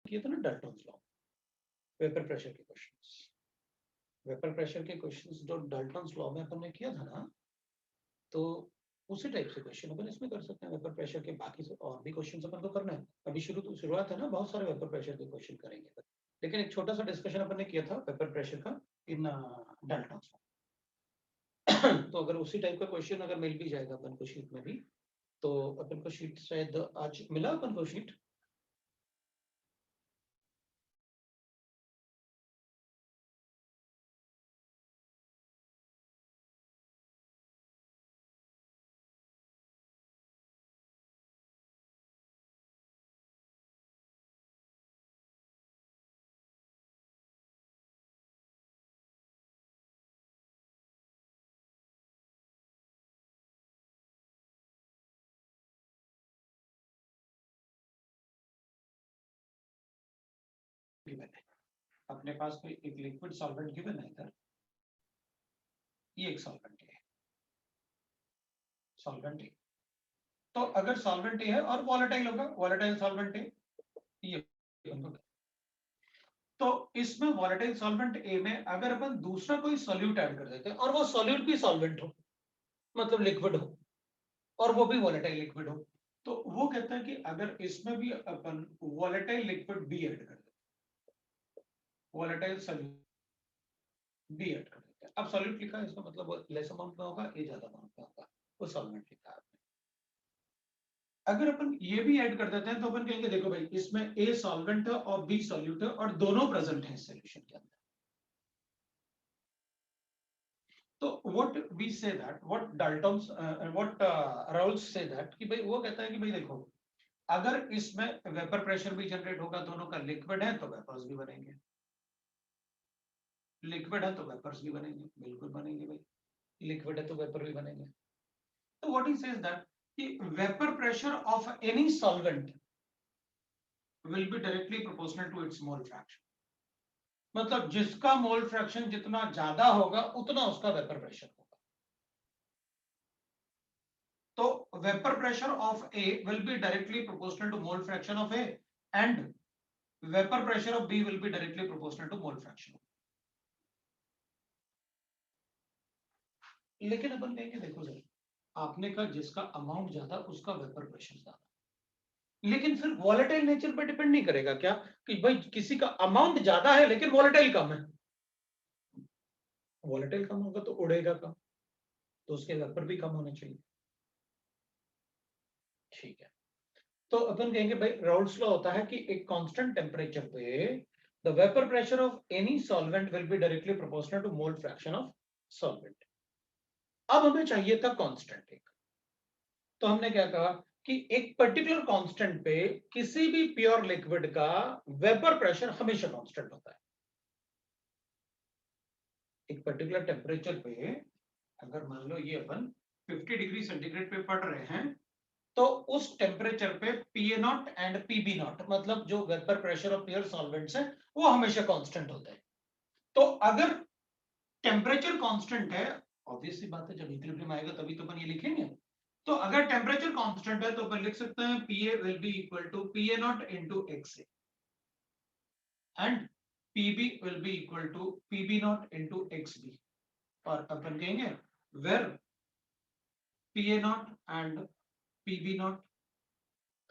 किया था ना डाल्टन्स लॉ, वेपर प्रेशर के क्वेश्चंस, वेपर प्रेशर के क्वेश्चंस जो डाल्टन्स लॉ में अपन ने किया था ना, तो उसी टाइप से क्वेश्चन अपन इसमें कर सकते हैं। वेपर प्रेशर के बाकी से और भी क्वेश्चन अपन को करना है। अभी शुरुआत है ना, बहुत सारे वेपर प्रेशर के क्वेश्चन करेंगे, लेकिन एक छोटा सा डिस्कशन अपन ने किया था वेपर प्रेशर का इन डाल्टन्स लॉ। तो अगर उसी टाइप का क्वेश्चन अगर मिल भी जाएगा अपन को शीट में भी, तो अपन को शीट शायद आज मिला अपन को शीट। अपने पास कोई एक लिक्विड सॉल्वेंट गिवन है इधर, ये एक सॉल्वेंट है, सॉल्वेंट है। तो अगर सॉल्वेंट है और वॉलेटाइल होगा, वॉलेटाइल सॉल्वेंट है ये, तो इसमें वॉलेटाइल सॉल्वेंट ए में अगर अपन दूसरा कोई सॉल्यूट ऐड कर देते हैं और वो सॉल्यूट भी सॉल्वेंट हो, मतलब लिक्विड हो, और वो भी वॉलेटाइल लिक्विड हो, तो वो कहता है कि अगर इसमें भी अपन वॉलेटाइल लिक्विड बी ऐड कर देते, वॉलेटाइल सॉल्यूट बी ऐड कर देते हैं। अब सॉल्यूट लिखा है, इसका मतलब वो लेस अमाउंट में होगा, ये ज्यादा अमाउंट में होगा, वो सॉल्वेंट लिखा है। अगर अपन ये भी ऐड कर देते हैं तो अपन कहेंगे देखो भाई, इसमें ए सॉल्वेंट है और बी सॉल्यूट है और दोनों प्रेजेंट है सॉल्यूशन के अंदर। तो what we say that, what Dalton's what Raoults say that कि भाई वो कहता है कि भाई देखो, अगर इसमें वेपर प्रेशर भी जनरेट होगा, दोनों का लिक्विड है तो वेपर्स भी बनेंगे, लिक्विड है तो वेपर्स भी बनेंगे, बिल्कुल बनेंगे भाई, लिक्विड है तो वेपर भी बनेंगे। तो व्हाट ही सेज दैट कि vapour pressure of any solvent will be directly proportional to its mole fraction, मतलब जिसका मोल फ्रैक्शन जितना ज्यादा होगा उतना उसका वेपर प्रेशर होगा। तो vapour pressure of A will be directly proportional to mole fraction of A and vapour pressure of B will be directly proportional to mole fraction. लेकिन अपन कहेंगे देखो सर, आपने कहा जिसका अमाउंट ज्यादा उसका वेपर प्रेशर ज्यादा, लेकिन फिर वॉलेटाइल नेचर पर डिपेंड नहीं करेगा क्या कि भाई किसी का अमाउंट ज्यादा है लेकिन वॉलेटाइल कम है? वॉलेटाइल कम होगा तो उड़ेगा कम, तो उसके वेपर भी कम होने चाहिए। ठीक है, तो अपन कहेंगे भाई राउल्ट्स लॉ होता है कि एक कांस्टेंट टेम्परेचर पे the vapour pressure of any solvent will be directly proportional to mole fraction of solvent. अब हमें चाहिए था कांस्टेंट एक, तो हमने क्या कहा कि एक पर्टिकुलर कांस्टेंट पे किसी भी प्योर लिक्विड का वेपर प्रेशर हमेशा कांस्टेंट होता है। एक पर्टिकुलर टेम्परेचर पे अगर मान लो ये अपन 50 डिग्री सेंटीग्रेड पे पढ़ रहे हैं, तो उस टेम्परेचर पे पीए नॉट एंड पीबी नॉट, मतलब जो vapour pressure of pure solvents है वो हमेशा कांस्टेंट होता है। तो अगर टेम्परेचर कांस्टेंट है, ऑब्वियसली बात है जब इक्विलिब्रियम आएगा तभी तो अपन ये लिखेंगे, तो अगर टेम्परेचर कांस्टेंट है तो अपन लिख सकते हैं PA will be equal to PA not into XA and PB will be equal to PB not into XB, और अपन कहेंगे where PA not and PB not,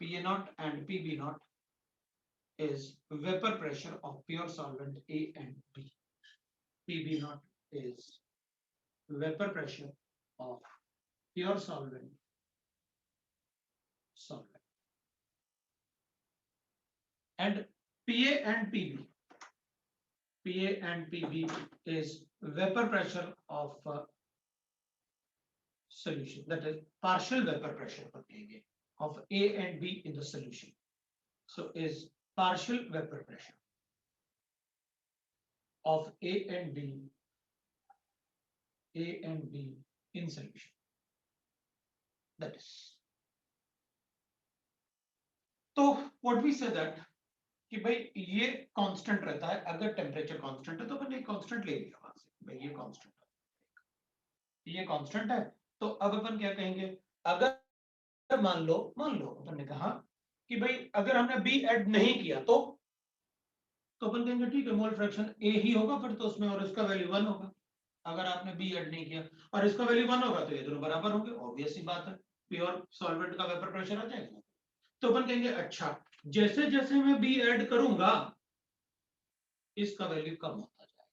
PA not and PB not is vapor pressure of pure solvent A and B. PB naught is vapor pressure of pure solvent and PA and PB, PA and PB is vapor pressure of solution, that is partial vapor pressure of A and B in the solution, so is partial vapor pressure of A and B in solution, that is, तो what we say that कि भाई ये constant रहता है, अगर temperature constant है तो अपन एक कांस्टेंट ले लिया वहां से, भाई ये कांस्टेंट है, ये कांस्टेंट है। तो अब अपन क्या कहेंगे, अगर मान लो अपन ने कहा कि भाई अगर हमने बी ऐड नहीं किया तो तो अपन कहेंगे ठीक है मोल फ्रैक्शन ए ही होगा फिर तो उसमें, और इसका वैल्यू 1 होगा अगर आपने बी ऐड नहीं किया, और इसका वैल्यू 1 होगा तो ये दोनों बराबर होंगे, ऑब्वियस सी बात है, प्योर सॉल्वेंट का वेपर प्रेशर आ जाएगा। तो अपन कहेंगे अच्छा जैसे जैसे मैं बी ऐड करूंगा इसका वैल्यू कम होता जाएगा,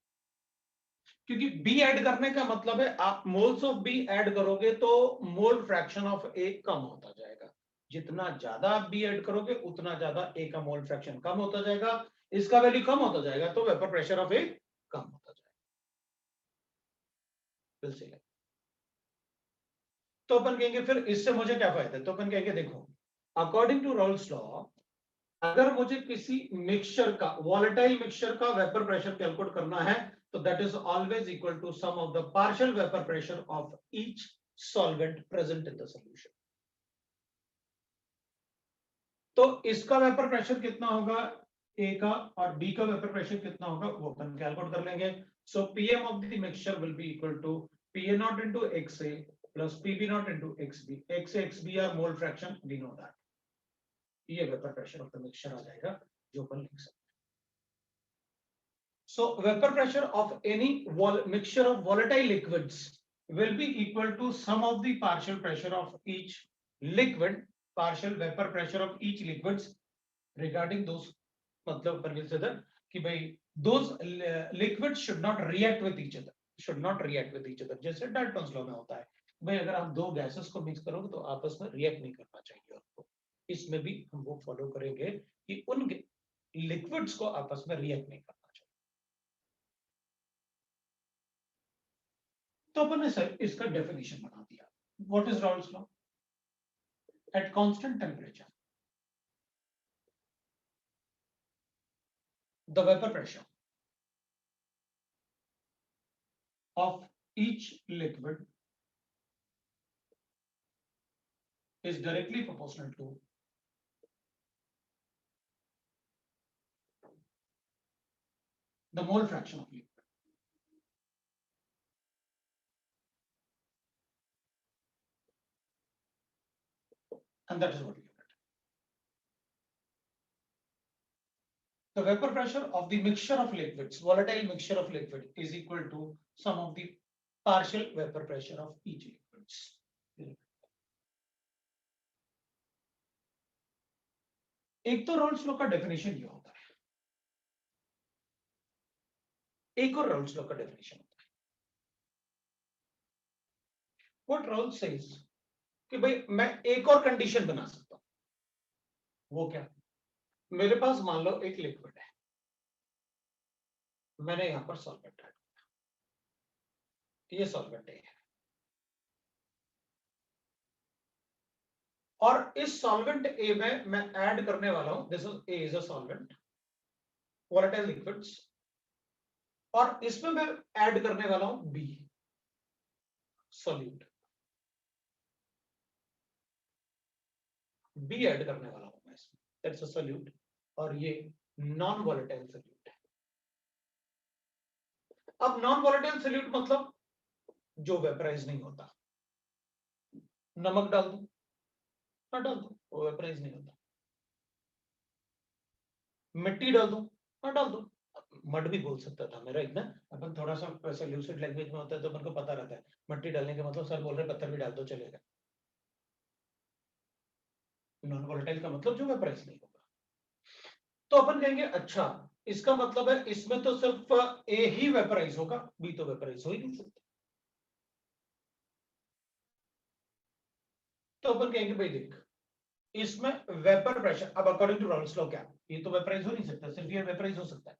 क्योंकि बी ऐड करने का मतलब है आप मोल्स ऑफ बी ऐड करोगे तो मोल फ्रैक्शन ऑफ ए कम होता जाएगा, जितना ज्यादा आप बी ऐड करोगे उतना ज्यादा ए का मोल फ्रैक्शन कम होता जाएगा, इसका वैल्यू कम होता जाएगा तो वेपर प्रेशर ऑफ ए कम होता जाएगा। तो अपन कहेंगे फिर इससे मुझे क्या फायदा है, तो अपन कहेंगे देखो अकॉर्डिंग टू रॉल्स लॉ अगर मुझे किसी मिक्सचर का वॉलेटाइल मिक्सचर का वेपर प्रेशर कैलकुलेट करना है तो that is always equal to sum of the partial vapour pressure of each solvent present in the solution. तो इसका वेपर प्रेशर कितना होगा ए का और बी का वेपर प्रेशर कितना होगा वो अपन कैलकुलेट कर लेंगे। So PM of the mixture will be equal to PA not into XA plus PB not into XB, XA XB are mole fraction, we know that, ये vapour pressure of the mixture आ जाएगा जो अपन लिख सकते हैं। So vapor pressure of any mixture of volatile liquids will be equal to sum of the partial pressure of each liquid, partial vapor pressure of each liquids regarding those, मतलब अपन कह सकते हैं कि भाई those liquids should not react with each other, should not react with each other, जैसे Dalton's law में होता है भाई अगर आप दो गैसेस को मिक्स करोगे तो आपस में रिएक्ट नहीं करना चाहिए आपको, इसमें भी हम वो फॉलो करेंगे कि उन लिक्विड्स को आपस में रिएक्ट नहीं करना। तो अपन ने सर इसका डेफिनेशन बना दिया, what is Rawls law, at constant temperature the vapour pressure of each liquid is directly proportional to the mole fraction of liquid. And that is what we get. The vapor pressure of the mixture of liquids, volatile mixture of liquid, is equal to sum of the partial vapor pressure of each liquids. एक तो Rawls law का definition ये होता है, एक और Rawls law का definition होता है। व्हाट रॉल्स सेज कि भाई मैं एक और कंडीशन बना सकता हूं, वो क्या, मेरे पास मान लो एक लिक्विड है, मैंने यहां पर सॉल्वेंट ऐड किया, ये सॉल्वेंट है और इस सॉल्वेंट ए में मैं ऐड करने वाला हूं, this is a is a solvent volatile liquids, और इसमें मैं ऐड करने वाला हूं बी सॉल्यूट, बी ऐड करने वाला हूं मैं इसमें, दैट्स अ सॉल्यूट, और ये नॉन वोलेटाइल सॉल्यूट है। अब नॉन वोलेटाइल सॉल्यूट मतलब जो वेपराइज नहीं होता, नमक डाल दूं, हाँ डाल दूं, वो वेपराइज नहीं होता, मिट्टी डाल दूं, हाँ डाल दूं, मड भी बोल सकता था मेरा इतना, अपन थोड़ा सा वैसे लूसिड लैंग्वेज में होता है तो अपन को पता रहता है मिट्टी डालने का मतलब सर बोल रहे पत्थर भी डाल दो चलेगा, नॉन वोलेटाइल का मतलब जो वेपराइज नहीं होगा। तो अपन कहेंगे अच्छा इसका मतलब है इसमें तो सिर्फ ए ही वेपराइज होगा, बी तो वेपराइज हो ही नहीं सकता। तो अपन कहेंगे भाई देख इसमें वेपर प्रेशर, अब अकॉर्डिंग टू रॉल्स लॉ क्या, ये तो वेपराइज हो नहीं सकता, सिर्फ ये वेपराइज हो सकता है।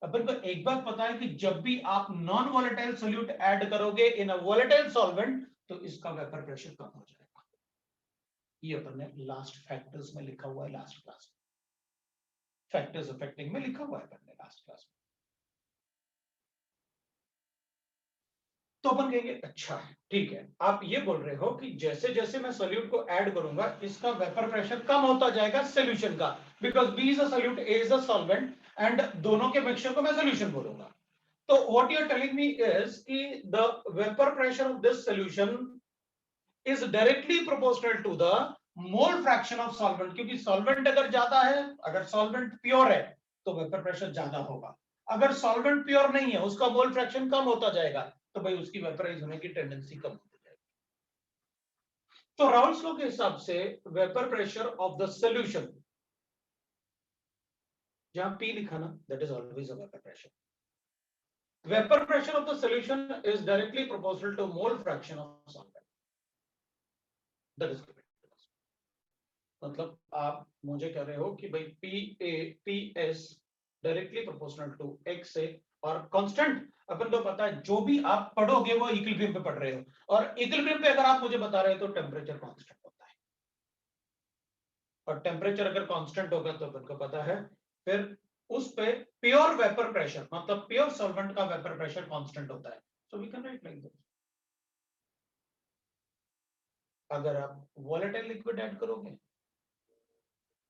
अपन को एक बात पता है कि जब भी आप नॉन वोलेटाइल सॉल्यूट ऐड करोगे इन अ वोलेटाइल सॉल्वेंट तो इसका वेपर प्रेशर कम हो जाएगा, ये अपन ने लास्ट फैक्टर्स में लिखा हुआ है, लास्ट क्लास फैक्टर्स अफेक्टिंग में लिखा हुआ है अपन ने लास्ट क्लास में। तो अपन कहेंगे अच्छा ठीक है, आप ये बोल रहे हो कि जैसे जैसे मैं सॉल्यूट को ऐड करूंगा इसका वेपर प्रेशर कम होता जाएगा सॉल्यूशन का, because B is a solute, A is a solvent, and दोनों के मिक्सचर को मैं सॉल्यूशन बोलूंगा। तो what you are telling me is कि the vapour pressure of this solution is directly proportional to the mole fraction of solvent, क्योंकि solvent अगर ज्यादा है, अगर सॉल्वेंट प्योर है तो वेपर प्रेशर ज्यादा होगा। अगर सॉल्वेंट प्योर नहीं है, उसका मोल फ्रैक्शन कम होता जाएगा, तो भाई उसकी वेपराइज होने की टेंडेंसी कम होती जाएगी। तो राउल्स लॉ के हिसाब से vapour pressure of the solution, जहां P लिखा ना, that is always a vapour pressure. Vapor pressure of the solution is directly proportional to mole fraction of solvent. That is correct. मतलब आप मुझे कह रहे हो कि भाई PS directly proportional to X से, और कांस्टेंट अपन को पता है, जो भी आप पढ़ोगे वो इक्विलिब्रियम पे पढ़ रहे हो, और इक्विलिब्रियम पे अगर आप मुझे बता रहे हो तो टेम्परेचर कांस्टेंट होता है, और टेम्परेचर अगर कांस्टेंट होगा तो अपन को पता है फिर उस पे प्योर वेपर प्रेशर, मतलब प्योर सॉल्वेंट का वेपर प्रेशर कांस्टेंट होता है। So we can write like this. अगर आप वोलेटाइल लिक्विड ऐड करोगे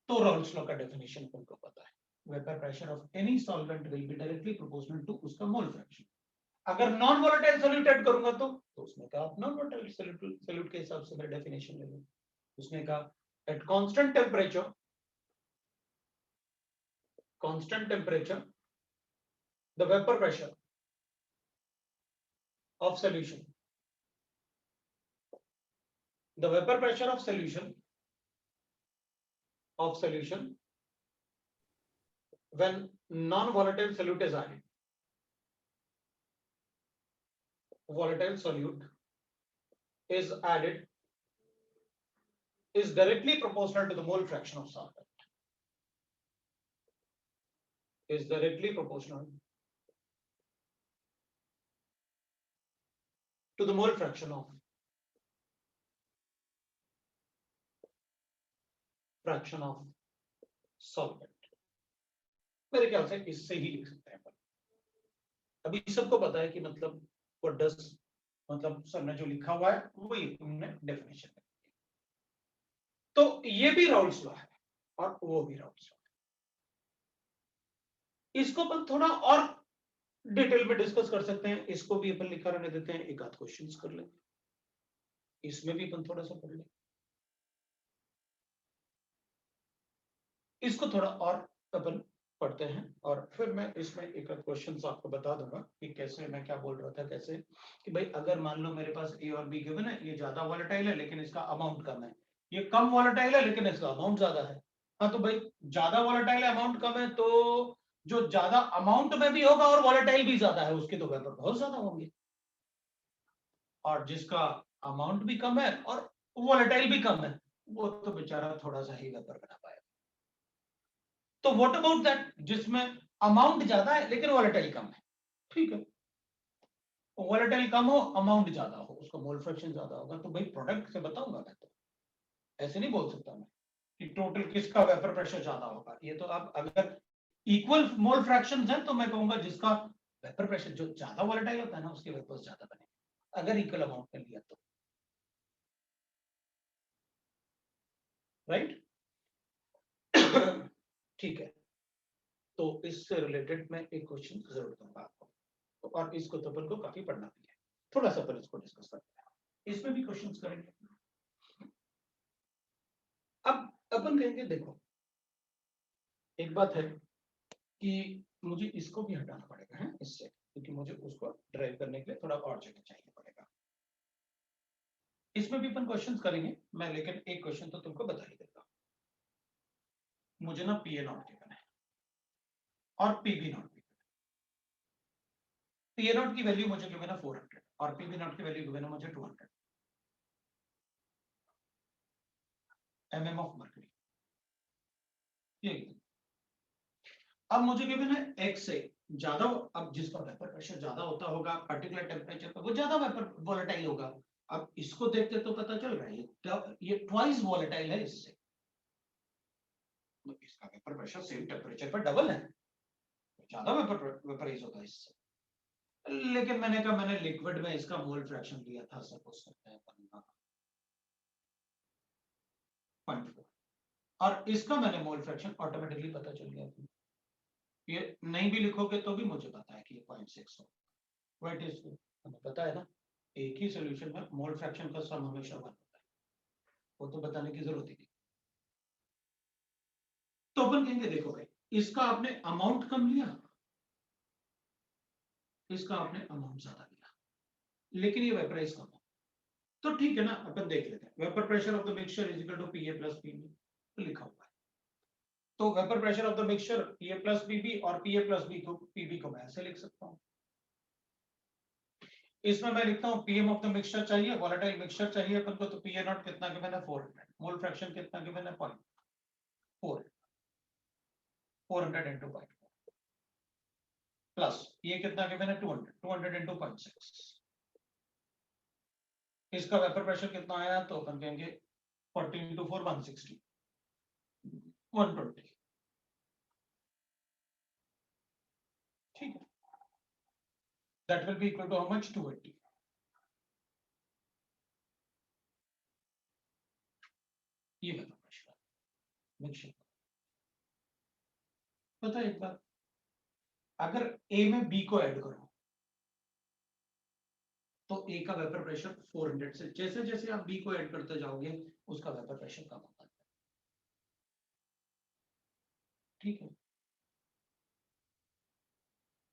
तो राउल्स लॉ का डेफिनेशन तुमको पता है, vapour pressure of any solvent will be directly proportional to उसका मोल फ्रैक्शन। अगर नॉन वोलेटाइल सॉल्यूट ऐड करूंगा तो उसने कहा नॉन वोलेटाइल सॉल्यूट के हिसाब से मैं डेफिनेशन ले लूं। उसने कहा at constant temperature the vapor pressure of solution, the vapor pressure of solution when non-volatile solute is added, volatile solute is added, is directly proportional to the mole fraction of solvent, is directly proportional to the mole fraction of solvent। मेरे ख्याल से इससे ही लिख सकते हैं। अभी सबको पता है कि मतलब what does, मतलब सर ने जो लिखा हुआ है वही हमने डेफिनेशन में। तो ये भी राउल्स लॉ है और वो भी राउल्स लॉ है। इसको अपन थोड़ा और डिटेल में डिस्कस कर सकते हैं, इसको भी अपन लिखा रहने देते हैं, एक आध क्वेश्चंस कर लेंगे, इसमें भी अपन थोड़ा सा पढ़ लेंगे, इसको थोड़ा और अपन पढ़ते हैं, और फिर मैं इसमें एक आध क्वेश्चंस आपको बता दूंगा कि कैसे, मैं क्या बोल रहा था, कैसे कि भाई अगर मान लो मेरे पास ए और बी गिवन है, ये ज्यादा वॉलेटाइल है लेकिन इसका अमाउंट कम है, ये कम वॉलेटाइल है लेकिन इसका अमाउंट ज्यादा है। हाँ तो भाई ज्यादा वॉलेटाइल है, अमाउंट कम है, तो जो ज्यादा अमाउंट में भी होगा और वॉलेटाइल भी ज्यादा है उसके तो वेपर बहुत ज्यादा होंगे, और जिसका अमाउंट भी कम है और वॉलेटाइल भी कम है वो तो बेचारा थोड़ा सा ही वेपर बना पाएगा। तो व्हाट अबाउट दैट जिसमें अमाउंट ज्यादा है लेकिन वॉलेटाइल कम है, ठीक है, वॉलेटाइल कम हो अमाउंट ज्यादा हो, उसका मोल फ्रैक्शन ज्यादा होगा, तो भाई प्रोडक्ट से बताऊंगा मैं, तो ऐसे नहीं बोल सकता मैं कि टोटल किसका वेपर प्रेशर ज्यादा होगा। ये तो आप अगर इक्वल मोल फ्रैक्शंस हैं तो मैं कहूंगा जिसका वेपर प्रेशर जो ज्यादा वॉलेटाइल होता है ना उसके वेपर्स ज्यादा बनेंगे, अगर इक्वल अमाउंट में लिया तो, राइट। ठीक है, तो इससे रिलेटेड मैं एक क्वेश्चन जरूर दूंगा आपको, तो और इसको तो अपन को काफी पढ़ना भी है, थोड़ा सा अपन इसको डिस्कस करते हैं, इसमें भी क्वेश्चंस करेंगे। अब अपन कहेंगे देखो एक बात है कि मुझे इसको भी हटाना पड़ेगा है इससे, क्योंकि मुझे उसको ड्राइव करने के लिए थोड़ा और जगह चाहिए पड़ेगा। इसमें भी अपन क्वेश्चंस करेंगे मैं, लेकिन एक क्वेश्चन तो तुमको बता ही देता हूं। मुझे ना पी ए नॉट गिवन है और P B nought, P A nought की वैल्यू मुझे गिवन है 400 और पी बी नॉट की वैल्यू गिवन है मुझे 200 mm ऑफ मर्क्यूरी। अब मुझे गिवन है x से ज्यादा, अब जिसका वेपर प्रेशर ज्यादा होता होगा पर्टिकुलर टेम्परेचर पर वो ज्यादा वेपर वोलेटाइल होगा। अब इसको देखते तो पता चल रहा है ये ट्वाइस वोलेटाइल है इससे, तो इसका वेपर प्रेशर सेम टेम्परेचर पर डबल है, ज्यादा वेपराइज होगा इससे। लेकिन मैंने कहा मैंने लिक्विड में इसका मोल फ्रैक्शन लिया था, सपोज करते हैं 0.4 और इसका मैंने मोल फ्रैक्शन ऑटोमेटिकली पता चल गया। ये नहीं भी लिखोगे तो भी मुझे पता है कि ये 0.6 हो, व्हाट इज, हमें पता है ना एक ही सॉल्यूशन में मोल फ्रैक्शन का सम हमेशा 1 होता है, वो तो बताने की जरूरत ही नहीं। तो अपन कहेंगे देखो भाई इसका आपने अमाउंट कम लिया, इसका आपने अमाउंट ज्यादा लिया, लेकिन ये वेपराइज कम हो, तो ठीक है ना, अपन देख लेते हैं। Vapour pressure of the mixture is equal to P A plus P B, तो लिखा हुआ है। तो vapour pressure of the mixture P A plus P B, और पीए प्लस बी को पीबी को मैं ऐसे लिख सकता हूं। इसमें मैं लिखता हूं पीएम ऑफ द मिक्सचर चाहिए, वोलेटाइल मिक्सचर चाहिए अपन को, तो पीए नॉट कितना गिवन है 400, मोल फ्रैक्शन कितना गिवन है 0.4, 400 into 0.4 प्लस ये कितना गिवन है 200, 200 into 0.6। इसका वेपर प्रेशर कितना आया, तो अपन कहेंगे 40 into 4 160, 120। ठीक है, that will be equal to how much, 280। ये वेपर प्रेशर मिक्सचर। पता है एक बात, अगर ए में बी को ऐड करो तो ए का वेपर प्रेशर 400 से, जैसे जैसे आप बी को ऐड करते जाओगे उसका वेपर प्रेशर कम होता है। ठीक है,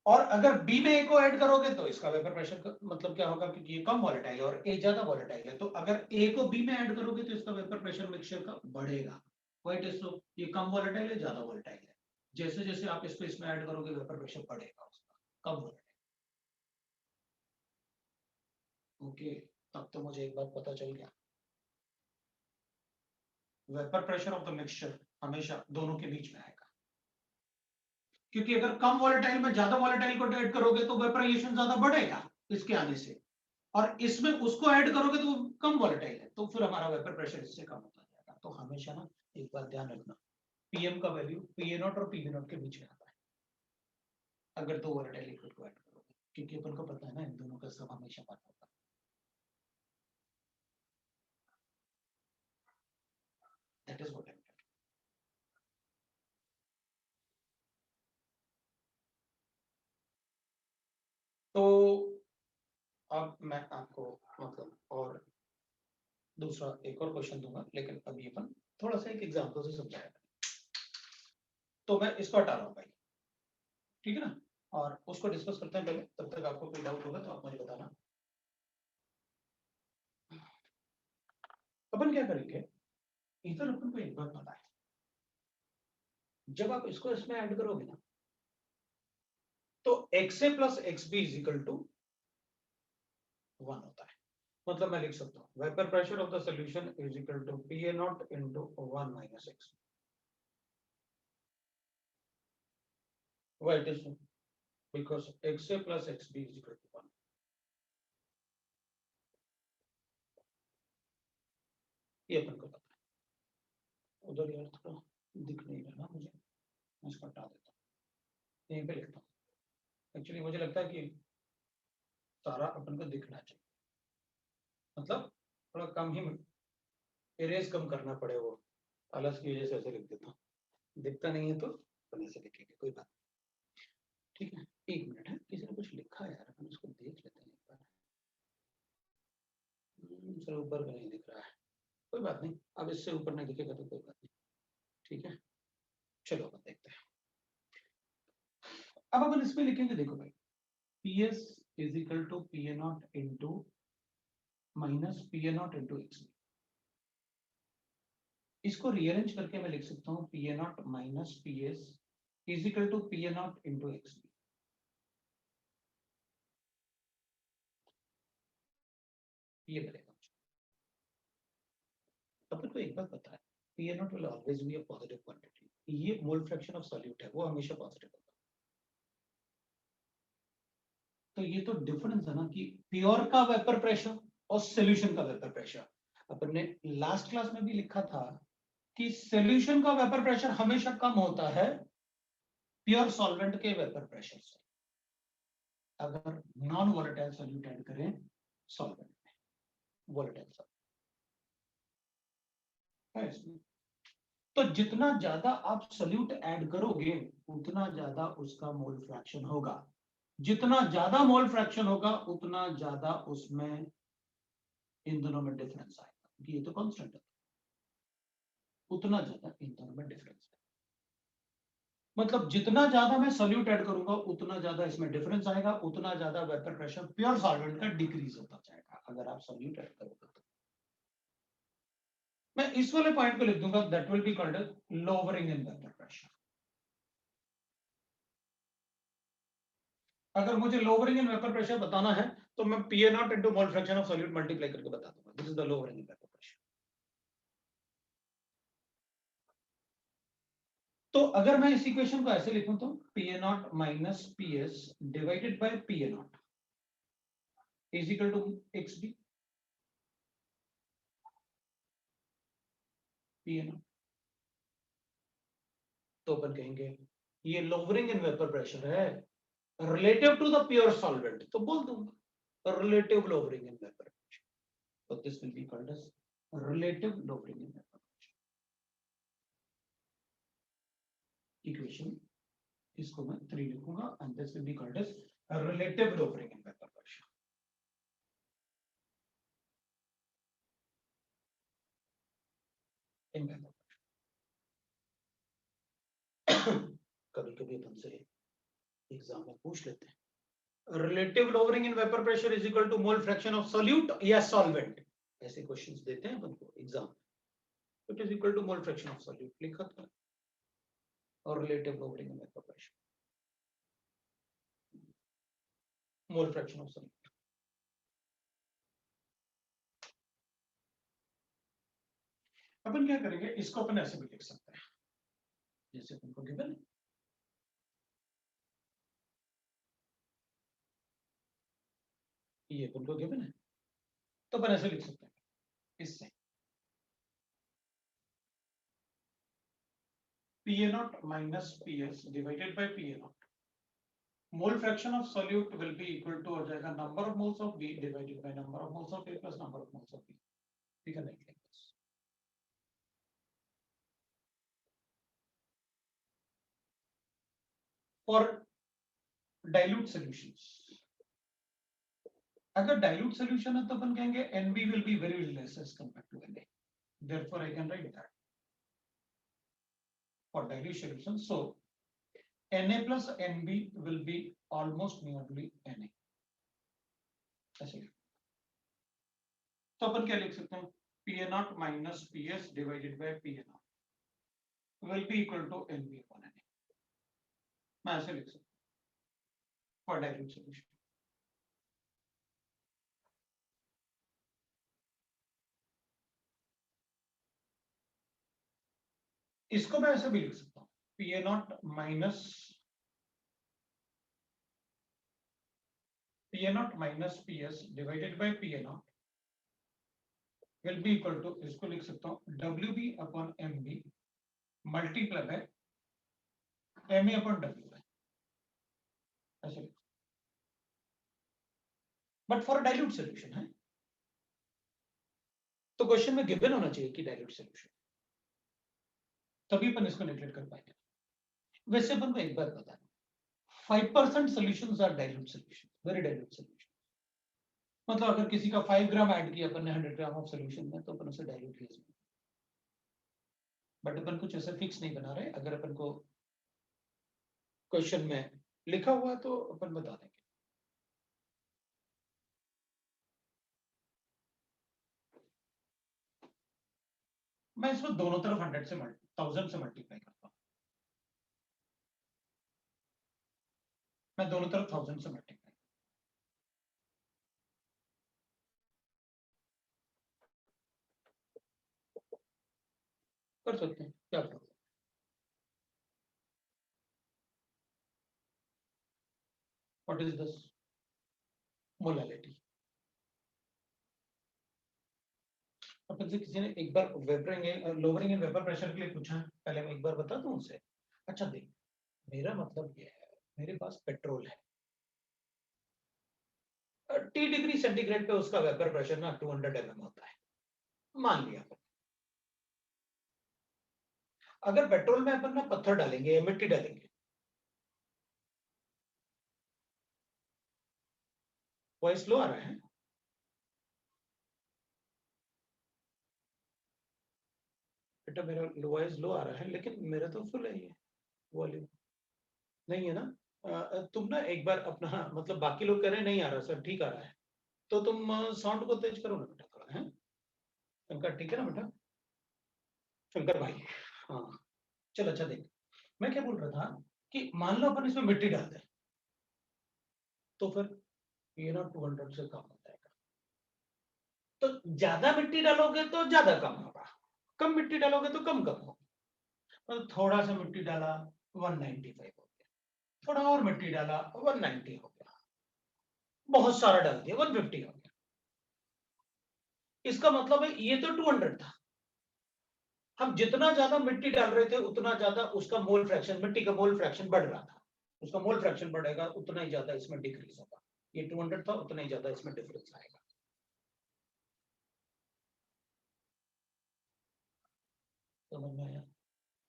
और अगर बी में ए को ऐड करोगे तो इसका वेपर प्रेशर मतलब क्या होगा, क्योंकि ये कम वॉलेटाइल है और ए ज्यादा वॉलेटाइल है, तो अगर ए को बी में ऐड करोगे तो इसका वेपर प्रेशर मिक्सचर का बढ़ेगा। व्हाइट इज सो, ये कम वॉलेटाइल है, ज्यादा वॉलेटाइल है, जैसे जैसे आप इसको इसमें ऐड करोगे वेपर प्रेशर बढ़ेगा उसका, कम वॉलेटाइल। ओके, तब तो मुझे एक बात पता चल गया, vapour pressure of the mixture हमेशा दोनों के बीच में आएगा, क्योंकि अगर कम वॉलेटाइल में ज्यादा वॉलेटाइल को ऐड करोगे तो वेपराइजेशन ज्यादा बढ़ेगा इसके आने से, और इसमें उसको ऐड करोगे तो कम वॉलेटाइल है, तो फिर हमारा वेपर प्रेशर इससे कम होता जाएगा। तो हमेशा ना एक बात ध्यान रखना, पीएम का वैल्यू पीए नॉट और पीबी नॉट के बीच में आता है अगर दो वॉलेटाइल लिक्विड को ऐड करोगे, क्योंकि अपन को पता है ना इन दोनों का सब हमेशा वन होता है। That is what I am. तो अब मैं आपको मतलब और दूसरा एक और क्वेश्चन दूंगा, लेकिन अभी अपन थोड़ा सा एक एग्जांपल से समझाएगा, तो मैं इसको हटा रहा हूँ भाई, ठीक है ना, और उसको डिस्कस करते हैं पहले, तब तक आपको कोई डाउट होगा तो आप मुझे बताना। अपन क्या करेंगे, इधर अपन को एक बात पता है, जब आप इसको इसमें ऐड करोगे ना तो X A plus X B is equal to 1 होता है। मतलब मैं लिख सकता हूँ vapour pressure of the solution is equal to P A nought into 1 minus X. Why it is so? Because xa plus xb is equal to 1। ये अपन को पता है। उधर यार थोड़ा दिख नहीं रहा ना मुझे, मैं इसको हटा देता हूँ, यहीं पे लिखता हूँ। एक्चुअली मुझे लगता है कि सारा अपन को दिखना चाहिए, मतलब थोड़ा कम ही इरेज कम करना पड़े, वो आलस की वजह से ऐसे लिख देता हूँ, दिखता नहीं है तो अपन ऐसे लिखेंगे, कोई बात। ठीक है, एक मिनट है, किसी ने कुछ लिखा है यार, अपन उसको देख लेते हैं एक बार। सर ऊपर का नहीं दिख रहा है, कोई बात नहीं, अब इससे ऊपर नहीं दिखेगा तो कोई बात नहीं। ठीक है, चलो अपन देखते हैं। अब अपन इसमें लिखेंगे, देखो भाई, PS is equal to P A nought into minus P A nought into X. इसको रीअरेंज करके मैं लिख सकता हूँ P A not minus P S is equal to P A nought into X. ये बनेगा। अपन को एक बात पता है, P A nought will always be a positive quantity, ये मोल फ्रैक्शन ऑफ सॉल्यूट है, वो हमेशा पॉजिटिव होगा। तो ये तो डिफरेंस है ना कि प्योर का वेपर प्रेशर और सॉल्यूशन का वेपर प्रेशर। अपन ने लास्ट क्लास में भी लिखा था कि सॉल्यूशन का वेपर प्रेशर हमेशा कम होता है प्योर सॉल्वेंट के वेपर प्रेशर से, अगर नॉन वोलेटाइल सॉल्यूट ऐड करें सॉल्वेंट में, वोलेटाइल है इसमें। तो जितना ज्यादा आप सॉल्यूट ऐड करोगे उतना ज्यादा उसका मोल फ्रैक्शन होगा, जितना ज्यादा मोल फ्रैक्शन होगा उतना ज्यादा उसमें इन दोनों में डिफरेंस आएगा, क्योंकि ये तो कांस्टेंट है, उतना ज्यादा इन दोनों में डिफरेंस है। मतलब जितना ज्यादा मैं सोल्यूट ऐड करूंगा उतना ज्यादा इसमें डिफरेंस आएगा, उतना ज्यादा वेपर प्रेशर प्योर सॉल्वेंट का डिक्रीज होता जाएगा अगर आप सोल्यूट ऐड करोगे तो। मैं इस वाले पॉइंट को लिख दूंगा, that will be called lowering in vapour pressure. अगर मुझे लोअरिंग इन वेपर प्रेशर बताना है तो मैं P A nought into mole fraction of solute multiply करके बता दूंगा, this is the lowering in vapour pressure. तो अगर मैं इस इक्वेशन को ऐसे लिखूं तो P A not minus P S divided by P A nought is equal to X B P A nought. तो अपन कहेंगे ये लोअरिंग इन वेपर प्रेशर है relative to the pure solvent, तो बोल दूंगा relative lowering in vapour pressure. तो this will be called as relative lowering in vapour pressure. Equation इसको मैं 3 लिखूंगा and this will be called as relative lowering in vapour pressure. In vapour कभी कभी अपन से एग्जाम में पूछ लेते हैं relative lowering in vapour pressure is equal to mole fraction of solute या सॉल्वेंट, ऐसे क्वेश्चंस देते हैं अपन को exam. It is equal to mole fraction of solute लिखा था और relative lowering in vapour pressure mole fraction of solute. अपन क्या करेंगे, इसको अपन ऐसे भी लिख सकते हैं जैसे अपन को गिवन है ये अपन को गिवन है, तो अपन ऐसे लिख सकते हैं इससे P A not minus P S divided by P A nought mole fraction of solute will be equal to हो जाएगा number of moles of B divided by number of moles of A plus number of moles of B. ठीक है नहीं for dilute solutions, अगर dilute solution है तो अपन कहेंगे N B will be very less as compared to N A, therefore I can write that for dilute solution so Na plus Nb will be almost nearly Na, ऐसे तो अपन क्या लिख सकते हैं P A not minus P S divided by P A nought will be equal to Nb upon Na, मैं ऐसे लिख सकता हूँ फॉर डाइल्यूट सॉल्यूशन। इसको मैं ऐसे भी लिख सकता हूँ P A not minus P A not minus P S divided by P A nought will be equal to, इसको लिख सकता हूँ W B upon M B multiply by M A upon W by, ऐसे but for dilute solution है तो question में given होना चाहिए कि डाइल्यूट सॉल्यूशन, तभी अपन इसको नेगलेक्ट कर पाएंगे। वैसे अपन को एक बात बता 5% solutions are dilute solution, very dilute solution. मतलब अगर किसी का 5 ग्राम ऐड किया अपन ने 100 ग्राम ऑफ सॉल्यूशन में तो अपन उसे डाइल्यूट किया, बट अपन कुछ ऐसा फिक्स नहीं बना रहे, अगर अपन को क्वेश्चन में लिखा हुआ तो अपन बता देंगे। मैं इसको दोनों तरफ 100 से 1000 से मल्टीप्लाई करता हूँ, मैं दोनों तरफ 1000 से मल्टीप्लाई कर सकते हैं, क्या problem. What is this molality, अपन से किसी ने एक बार vapouring lowering in vapour pressure के लिए पूछा है, पहले मैं एक बार बता दूं उसे। अच्छा देख, मेरा मतलब ये है मेरे पास पेट्रोल है टी डिग्री सेंटीग्रेड पे उसका वेपर प्रेशर ना 200 mm होता है, मान लिया। अगर पेट्रोल में अपन ना पत्थर डालेंगे या मिट्टी डालेंगे, वॉइस लो आ रहा है, बेटा मेरा वॉइस लो आ रहा है लेकिन मेरा तो फुल है ये वॉल्यूम। नहीं है ना? तुम ना एक बार अपना मतलब बाकी लोग कह रहे हैं नहीं आ रहा सर, ठीक आ रहा है, तो तुम साउंड को तेज करो ना बेटा थोड़ा, है शंकर, ठीक है ना बेटा, शंकर भाई। हाँ चल अच्छा देख, मैं क्या बोल रहा था कि मान लो अपन इसमें मिट्टी डाल दें, तो फिर ये ना 200 से कम हो जाएगा। तो ज्यादा मिट्टी डालोगे तो ज्यादा कम होगा, कम मिट्टी डालोगे तो कम कम होगा। तो थोड़ा सा मिट्टी डाला 195 हो गया, थोड़ा और मिट्टी डाला 190 हो गया, बहुत सारा डाल दिया 150 हो गया। इसका मतलब है ये तो 200 था, हम जितना ज्यादा मिट्टी डाल रहे थे उतना ज्यादा उसका मोल फ्रैक्शन, मिट्टी का मोल फ्रैक्शन बढ़ रहा था, उसका मोल फ्रैक्शन बढ़ेगा उतना ही ज्यादा इसमें डिक्रीज होगा। ये 200 था, उतना ही ज्यादा इसमें डिफरेंस आएगा। समझ में आया?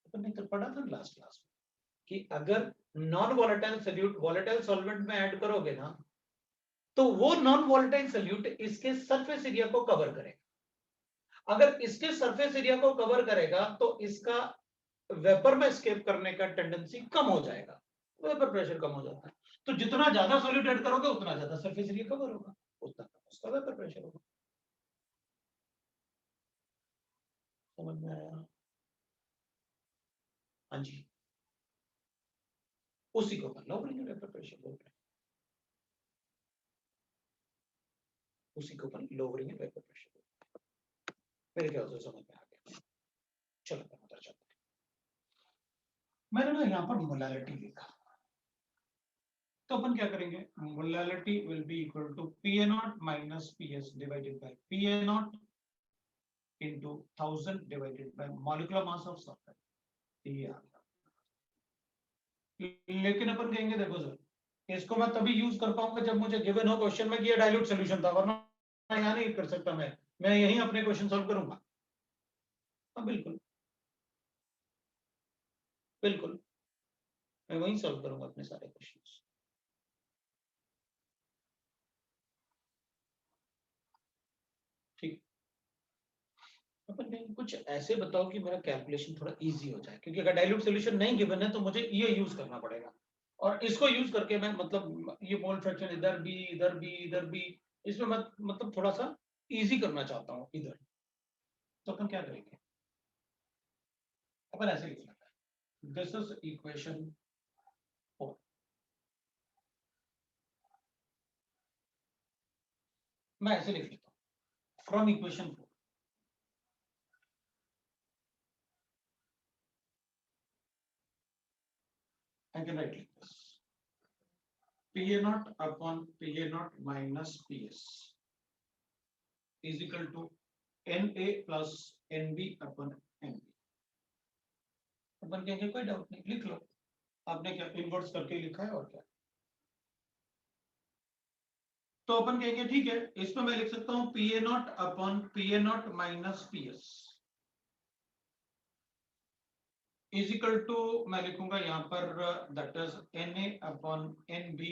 अपन ने तो पढ़ा था लास्ट क्लास में कि अगर non volatile solute volatile solvent में ऐड करोगे ना, तो वो नॉन वॉलेटाइल सोल्यूट इसके सरफेस एरिया को कवर करेगा। अगर इसके सरफेस एरिया को कवर करेगा तो इसका वेपर में एस्केप करने का टेंडेंसी कम हो जाएगा, वेपर प्रेशर कम हो जाता है। तो जितना ज्यादा सॉल्यूट ऐड करोगे उतना ज्यादा सरफेस एरिया कवर होगा, उतना कम उसका वेपर प्रेशर होगा। समझ में आया? हाँ जी, उसी को अपन लोअरिंग वेपर प्रेशर बोल रहे हैं, उसी को अपन लोअरिंग वेपर प्रेशर बोल रहे हैं। मेरे ख्याल से समझ में आ गया। चलो अपन उधर चलते हैं। मैंने ना यहाँ पर मोलैलिटी लिखा, तो अपन क्या करेंगे, molality will be equal to P A not minus P S divided by P A nought into 1000 divided by molecular mass of solvent. ये आ गया। लेकिन अपन कहेंगे देखो सर, इसको मैं तभी यूज कर पाऊंगा जब मुझे गिवन हो क्वेश्चन में कि ये डाइल्यूट सॉल्यूशन था, वरना यहाँ नहीं कर सकता मैं यही अपने क्वेश्चन सॉल्व करूंगा। हाँ बिल्कुल बिल्कुल, मैं वही सॉल्व करूंगा अपने सारे क्वेश्चंस। ठीक, अपन कहेंगे कुछ ऐसे बताओ कि मेरा कैलकुलेशन थोड़ा इजी हो जाए, क्योंकि अगर डाइल्यूट सॉल्यूशन नहीं गिवन है तो मुझे ये यूज करना पड़ेगा, और इसको यूज करके मैं मतलब ये मोल फ्रैक्शन इधर भी इधर भी इधर भी, इसमें मैं मतलब थोड़ा सा इजी करना चाहता हूँ इधर। तो अपन क्या करेंगे, अपन ऐसे लिख लेते हैं, दिस इज इक्वेशन 4। मैं ऐसे लिख लेता हूँ, from equation 4 I can write like this, PA naught upon PA naught minus PS is equal to NA plus NB upon NB। अपन कहेंगे कोई डाउट नहीं, लिख लो, आपने क्या इनवर्स करके लिखा है और क्या। तो अपन कहेंगे ठीक है, इसमें मैं लिख सकता हूं P A nought upon P A not minus P S is equal to, मैं लिखूंगा यहां पर that is N A upon N B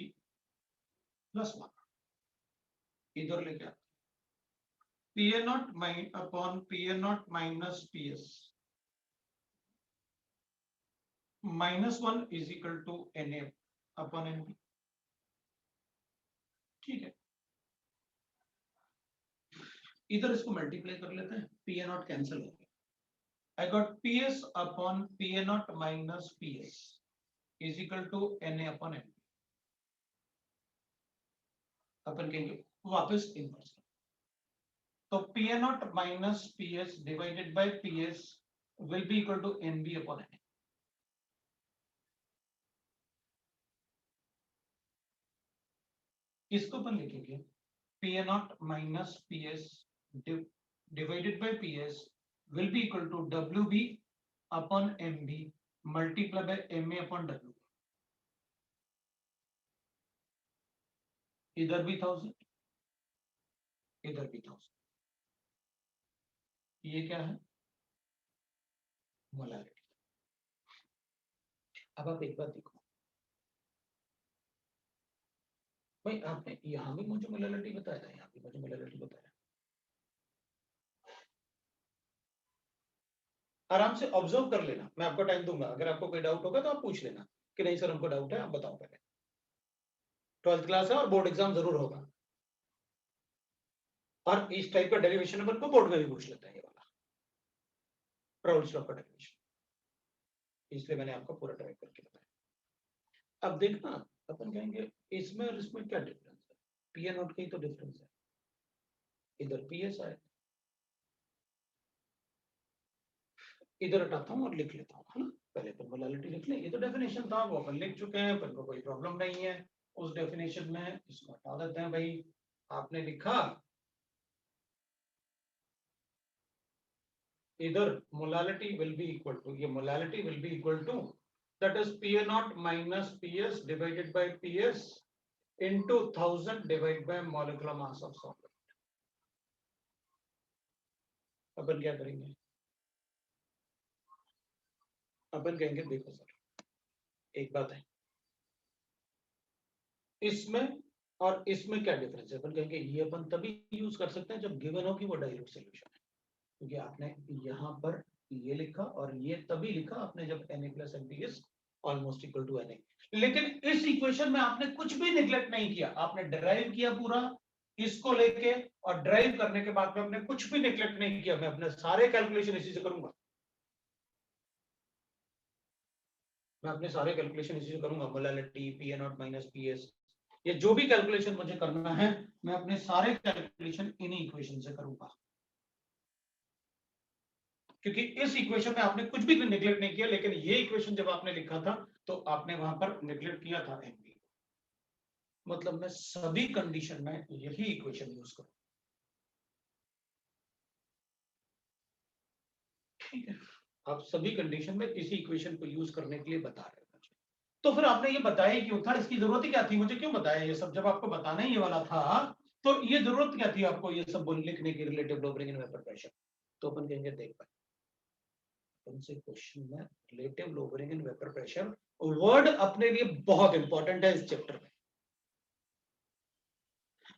plus 1। इधर लेके आते P A nought upon P A not minus P S -1 is equal to N A upon N B. ठीक है, इधर इसको मल्टीप्लाई कर लेते हैं, पी ए नॉट कैंसिल हो गया, I got PS upon PA naught minus PS is equal to NA upon NB। अपन कहेंगे वापस इनवर्स, तो PA naught minus PS divided by PS will be equal to NB upon NA। इसको अपन लिखेंगे PA naught minus PS divided by PS will be equal to WB upon MB multiplied by MA upon W। इधर भी 1000, इधर भी 1000। ये क्या है, molality. अब आप एक बार देखो भाई, आपने यहाँ भी मुझे मोलैलिटी बताया था, यहाँ भी मुझे मोलैलिटी बताया। आराम से ऑब्जर्व कर लेना, मैं आपको टाइम दूंगा, अगर आपको कोई डाउट होगा तो आप पूछ लेना। कि नहीं सर हमको डाउट है, आप बताओ पहले। 12th क्लास है और बोर्ड एग्जाम जरूर होगा, और इस टाइप का डेरिवेशन अपन को बोर्ड में भी पूछ लेता है ये वाला राउल्स लॉ का डेरिवेशन, इसलिए मैंने आपको पूरा ट्राई करके बताया। अब देखना अपन कहेंगे इसमें और इसमें क्या डिफरेंस है, पी ए नॉट का ही तो डिफरेंस है, इधर पी एस आए, इधर हटाता हूँ और लिख लेता हूँ, है ना। पहले अपन मोलालिटी लिख लें, ये तो डेफिनेशन था वो अपन लिख चुके हैं, अपन को कोई प्रॉब्लम नहीं है उस डेफिनेशन में, इसको हटा देते हैं भाई। आपने लिखा इधर molality will be equal to, ये molality will be equal to that is P A not minus P S divided by P S into 1000 divided by molecular mass of solvent। अपन क्या करेंगे, अपन कहेंगे देखो सर एक बात है, इसमें और इसमें क्या डिफरेंस है, अपन कहेंगे ये अपन तभी यूज कर सकते हैं जब गिवन हो कि वो डाइल्यूट सॉल्यूशन है, क्योंकि आपने यहाँ पर ये लिखा और ये तभी लिखा आपने जब Na plus Nb is almost equal to Na, लेकिन इस इक्वेशन में आपने कुछ भी निगलेक्ट नहीं किया, आपने डिराइव किया पूरा इसको लेके, और ड्राइव करने के बाद में आपने कुछ भी निगलेक्ट नहीं किया, मैं अपने सारे कैलकुलेशन इसी से करूंगा, मैं अपने सारे कैलकुलेशन इसी से करूंगा, molality P A not minus P S, ये जो भी कैलकुलेशन मुझे करना है मैं अपने सारे कैलकुलेशन इन्हीं इक्वेशन से करूंगा, क्योंकि इस इक्वेशन में आपने कुछ भी निगलेक्ट नहीं किया, लेकिन ये इक्वेशन जब आपने लिखा था तो आपने वहां पर निगलेक्ट किया था एनबी, मतलब मैं सभी कंडीशन में यही इक्वेशन यूज करूं, ठीक है। आप सभी कंडीशन में इसी इक्वेशन को यूज करने के लिए बता रहे हैं, तो फिर आपने ये बताया क्यों था, इसकी जरूरत ही क्या थी, मुझे क्यों बताया ये सब, जब आपको बताना ही ये वाला था तो ये जरूरत क्या थी आपको ये सब लिखने की, relative lowering and vapour pressure. तो अपन कहेंगे देख भाई, उनसे क्वेश्चन में relative lowering and vapour pressure word अपने लिए बहुत इंपॉर्टेंट है इस चैप्टर में,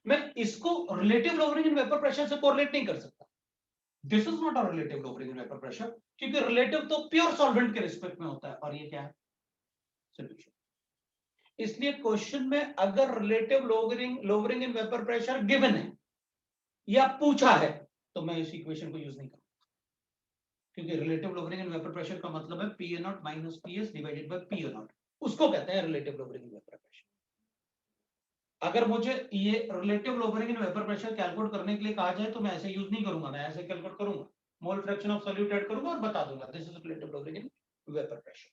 मैं इसको relative lowering and vapour pressure से कोरिलेट नहीं कर सकता, this is not a relative lowering and vapour pressure, क्योंकि रिलेटिव तो प्योर सॉल्वेंट के रिस्पेक्ट में होता है और ये क्या है सॉल्यूशन, इसलिए क्वेश्चन में अगर relative lowering and vapour pressure given है या पूछा है तो मैं इस इक्वेशन को यूज नहीं करूंगा, क्योंकि relative lowering and vapour pressure का मतलब है P A not minus P S divided by P A not, उसको कहते हैं relative lowering and vapour pressure. अगर मुझे ये relative lowering and vapour pressure calculate करने के लिए कहा जाए तो मैं ऐसे यूज नहीं करूंगा, मैं ऐसे कैलकुलेट करूंगा, mole fraction of solute add करूंगा और बता दूंगा this is relative lowering and vapour pressure.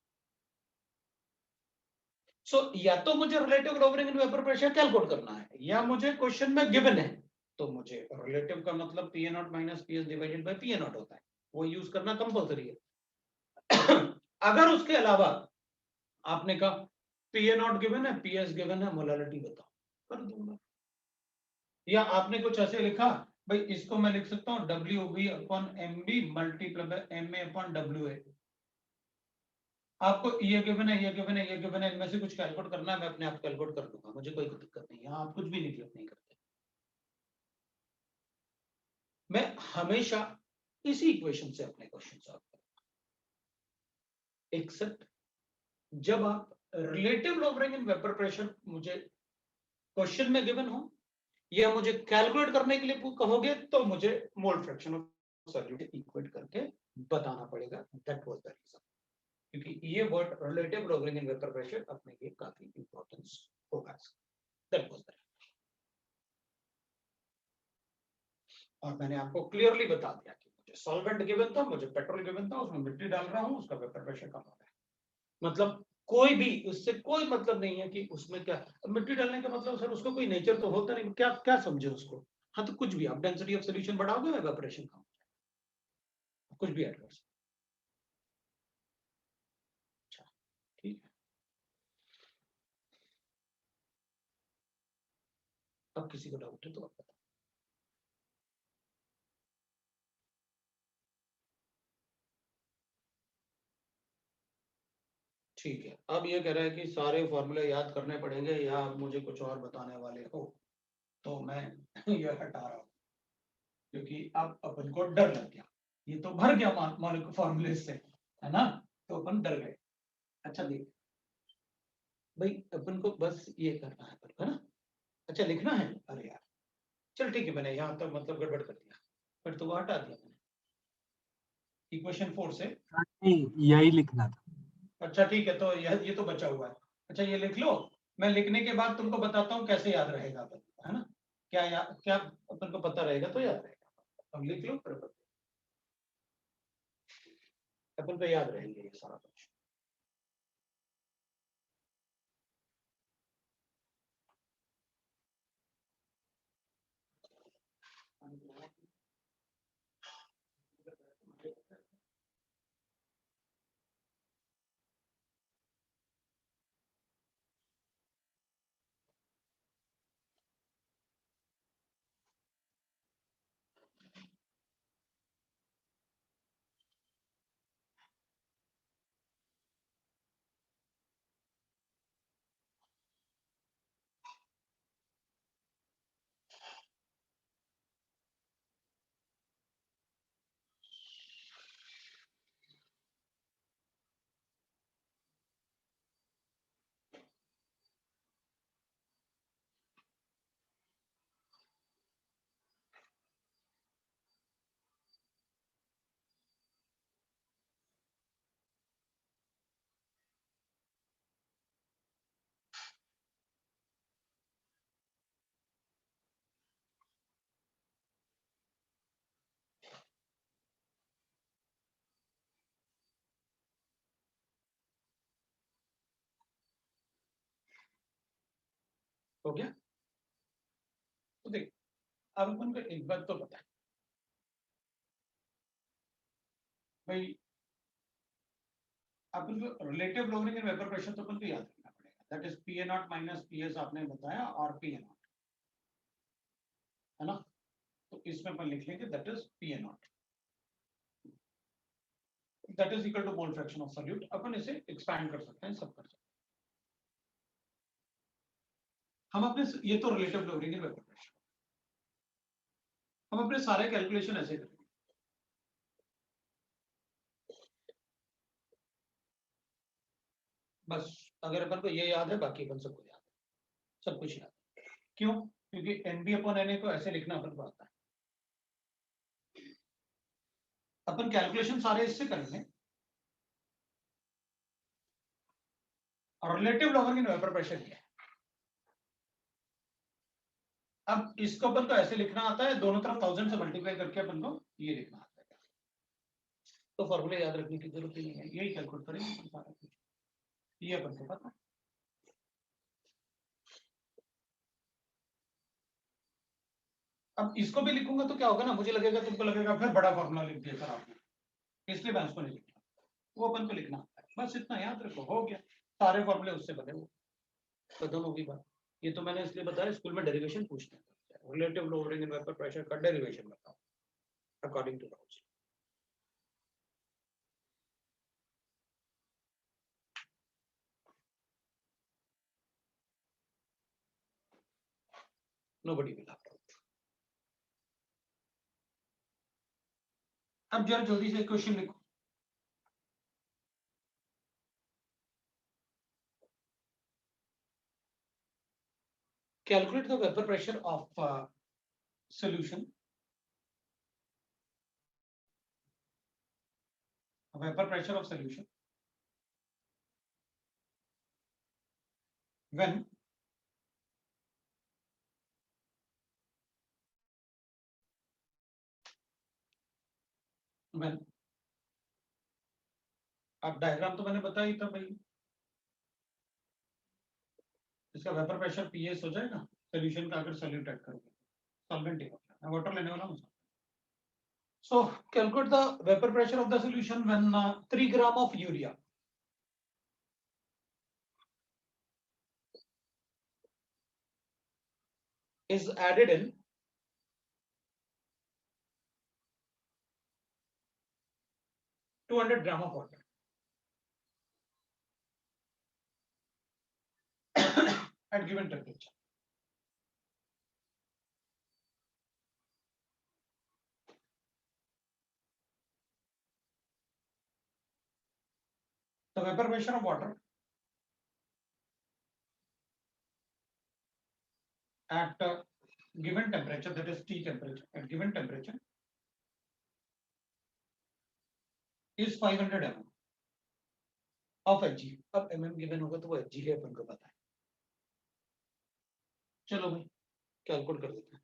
So या तो मुझे relative lowering and vapour pressure calculate करना है, या मुझे क्वेश्चन में गिवन है तो मुझे रिलेटिव का मतलब P A not minus P S divided by P A not होता है, वो यूज करना कंपलसरी है। अगर उसके अलावा आपने कहा पी ए नॉट गिवन है पी एस गिवन है मोलालिटी बताओ, कर दूंगा। या आपने कुछ ऐसे लिखा भाई इसको मैं लिख सकता हूँ W B upon M B multiply by M A upon W A, आपको ये गिवन है ये गिवन है ये गिवन है, इनमें से कुछ कैलकुलेट करना है मैं अपने आप कैलकुलेट कर लूंगा, मुझे कोई दिक्कत नहीं है, आप कुछ भी निगलेक्ट नहीं करते, मैं हमेशा इसी इक्वेशन से अपने क्वेश्चन सॉल्व करूंगा, एक्सेप्ट जब आप relative lowering and vapour pressure मुझे क्वेश्चन में गिवन हो या मुझे कैलकुलेट करने के लिए कहोगे तो मुझे mole fraction of solute equate करके बताना पड़ेगा, दैट वाज द रीजन, क्योंकि ये word relative lowering and vapour pressure अपने लिए काफी इंपॉर्टेंस होगा, दैट वाज द, और मैंने आपको क्लियरली बता दिया कि मुझे सॉल्वेंट गिवन था, मुझे पेट्रोल गिवन था, उसमें मिट्टी डाल रहा हूं, उसका वेपर प्रेशर कम हो रहा है, मतलब कोई भी उससे कोई मतलब नहीं है कि उसमें क्या मिट्टी डालने का मतलब सर उसको कोई नेचर तो होता नहीं, क्या क्या समझे उसको, हाँ तो कुछ भी आप डेंसिटी ऑफ सॉल्यूशन बढ़ाओगे वेपोरेशन कम, कुछ भी ऐड कर सकते, अच्छा ठीक है। अब किसी को डाउट है तो आप बताओ। ठीक है, अब ये कह रहा है कि सारे फॉर्मूले याद करने पड़ेंगे या आप मुझे कुछ और बताने वाले हो, तो मैं ये हटा रहा हूँ, क्योंकि अब अपन को डर लग गया, ये तो भर गया मॉलिक्यूलर फॉर्मूले से, है ना, तो अपन डर गए। अच्छा देख भाई अपन को बस ये करना है अपन को, है ना? अच्छा लिखना है, अरे यार चल ठीक है, मैंने यहाँ तक मतलब गड़बड़ कर दिया, फिर तो वो हटा दिया मैंने इक्वेशन 4 से। नहीं, यही लिखना था। अच्छा ठीक है, तो ये तो बचा हुआ है। अच्छा ये लिख लो, मैं लिखने के बाद तुमको बताता हूँ कैसे याद रहेगा अपन को, है ना? क्या अपन को पता रहेगा तो याद रहेगा, अब लिख लो फिर अपन को याद रहेंगे ये सारा कुछ। हो गया? तो देख, अब अपन को एक बात तो पता है भाई, अपन को relative lowering in vapour pressure तो अपन को याद रखना पड़ेगा, that is P A not minus P S आपने बताया और पी ए नॉट, है ना? तो इसमें अपन लिख लेंगे that is P A not, that is equal to mole fraction of solute. अपन इसे एक्सपैंड कर सकते हैं, सब कर सकते हैं हम अपने, ये तो relative lowering in vapour pressure, हम अपने सारे कैलकुलेशन ऐसे करेंगे। बस अगर अपन को ये याद है, बाकी अपन सबको याद है, सब कुछ याद है। क्यों? क्योंकि N B upon N A को ऐसे लिखना अपन को आता है। अपन कैलकुलेशन सारे इससे करेंगे, और relative lowering in vapour pressure क्या है। अब इसको अपन को ऐसे लिखना आता है, दोनों तरफ 1000 से मल्टीप्लाई करके अपन को ये लिखना आता है, तो फॉर्मूले याद रखने की जरूरत ही नहीं है, यही कैलकुलेट करेंगे अपन सारा कुछ, ये अपन को पता है। अब इसको भी लिखूंगा तो क्या होगा ना, मुझे लगेगा तुमको लगेगा फिर बड़ा फॉर्मूला लिख दिया सर आपने, इसलिए मैं उसको नहीं लिखता, वो अपन को लिखना आता है, बस इतना याद रखो, हो गया। सारे फॉर्मूले उससे बने हुए, खत्म होगी बात। ये तो मैंने इसलिए बताया, स्कूल में डेरिवेशन पूछते हैं, relative lowering in vapour pressure का डेरिवेशन बताओ according to laws. Nobody will have doubt. अब जरा जल्दी से क्वेश्चन लिखो। Calculate the vapor pressure of solution. Vapor pressure of solution when अब डायग्राम तो मैंने बताया ही था भाई, इसका वेपर प्रेशर पीएस हो जाएगा सोल्यूशन का, अगर सॉल्यूट ऐड करोगे, सॉल्वेंट ही होता है, मैं वाटर लेने वाला हूं। So calculate the vapor pressure of the solution when 3 gram of urea is added in 200 gram of water at given temperature. The vapor pressure of water at given temperature, that is T temperature, at given temperature is 500 mm of Hg. अब mm given होगा तो वो Hg है, अपन को पता है. चलो भाई कैलकुलेट कर देते हैं.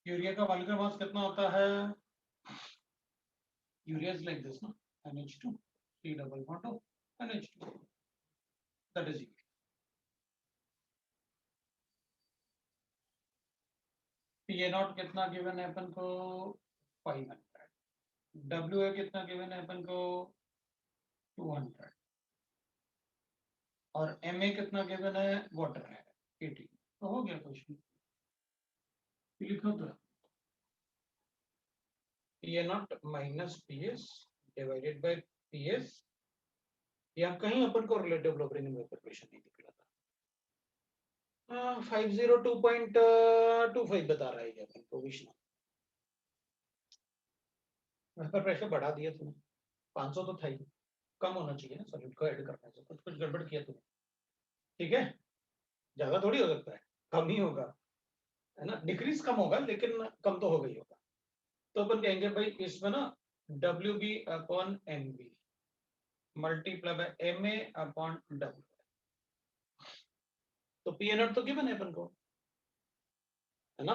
यूरिया का मॉलिक्यूलर मास कितना होता है? यूरिया इज लाइक दिस ना, NH2 3 double bond of NH2, that is urea. PA not कितना गिवन है अपन को? 500. WA कितना गिवन है अपन को? 200. और MA कितना गिवन है? वाटर है 80. तो हो गया क्वेश्चन. लिखो तो PA not minus PS divided by PS. यहाँ कहीं अपन को रिलेटिव लॉगरिथम इक्वेशन नहीं दिख रहा था. 502.25 बता रहा है ये अपन को विष्णु. वेपर प्रेशर बढ़ा दिया तूने. 500 तो था ही, कम होना चाहिए ना सॉल्यूट को ऐड करने से. कुछ गड़बड़ किया तूने. ठीक है, ज्यादा थोड़ी हो सकता है, कम ही होगा, है ना. डिक्रीज कम होगा लेकिन कम तो हो गई होगा. तो अपन कहेंगे भाई इसमें ना WB upon MB multiply by MA upon W. तो PA नॉट तो गिवन है अपन को, है ना.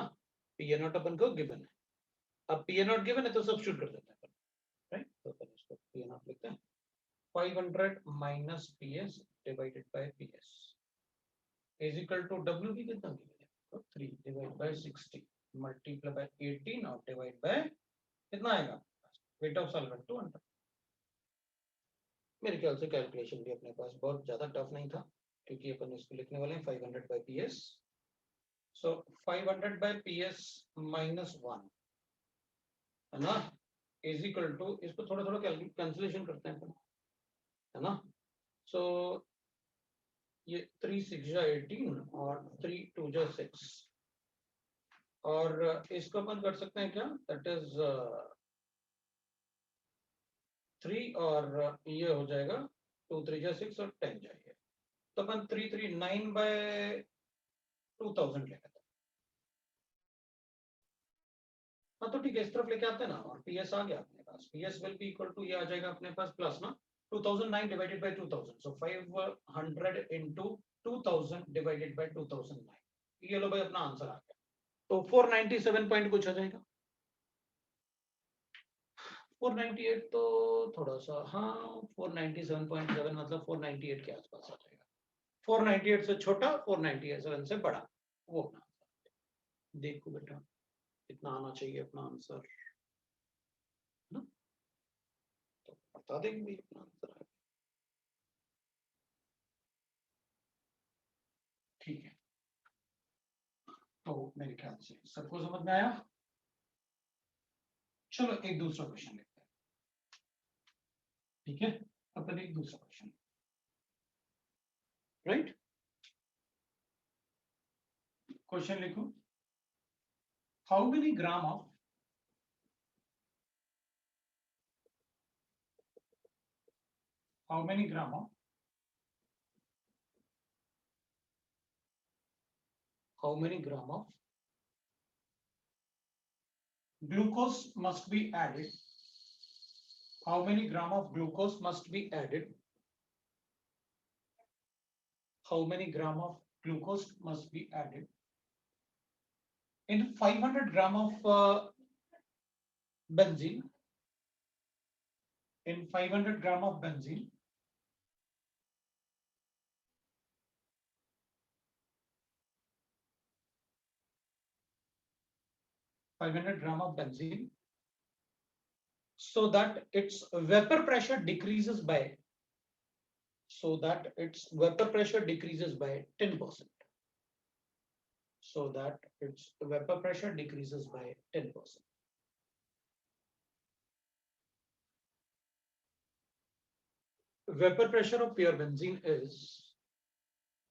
PA नॉट अपन को गिवन है. अब PA नॉट गिवन है तो सब्स्टिट्यूट कर देते हैं अपन, राइट. तो अपन इसको PA नॉट लिखते हैं 500 माइनस PS divided by PS is equal to WB कितना गिवन है? तो 3 डिवाइड बाय 60 मल्टीप्लाई बाय 18 और डिवाइड बाय कितना आएगा? Weight of solvent 200. मेरे ख्याल से कैलकुलेशन भी अपने पास बहुत ज्यादा टफ नहीं था, क्योंकि अपन इसको लिखने वाले हैं 500 बाय PS. सो 500 बाय PS माइनस 1, है ना, इज इक्वल टू, इसको थोड़ा थोड़ा कैंसिलेशन करते हैं अपन, है ना. सो ये 3 6 जा 18 और 3 2 जा 6, और इसको अपन कर सकते हैं क्या? दैट इज 3 और ये हो जाएगा 2 3 जा 6 और 10 जाएगा. तो अपन 339 बाय 2000 लेंगे. हाँ तो ठीक है, इस तरफ लेके आते हैं ना, और PS आ गया अपने पास. PS will be equal to, ये आ जाएगा अपने पास प्लस ना 2009 divided by 2000. So 500 into 2000 divided by 2009. ये लो भाई अपना आंसर आ गया. तो 497 पॉइंट कुछ हो जाएगा. 498 तो थोड़ा सा, हाँ 497.7 मतलब 498 के आसपास आ जाएगा. 498 से छोटा, 497 से बड़ा, वो अपना आंसर. देखो बेटा कितना आना चाहिए अपना आंसर, ना, तो बता देंगे अपना आंसर है. ठीक है, तो मेरे ख्याल से सबको समझ में आया. चलो एक दूसरा क्वेश्चन लेते हैं. ठीक है, अपन एक दूसरा क्वेश्चन, राइट. क्वेश्चन लिखो, how many gram of how many gram of glucose must be added? How many gram of glucose must be added? How many gram of glucose must be added in 500 gram of benzene? In 500 gram of benzene, so that its vapor pressure decreases by 10%. So that its vapor pressure decreases by 10%. Vapor pressure of pure benzene is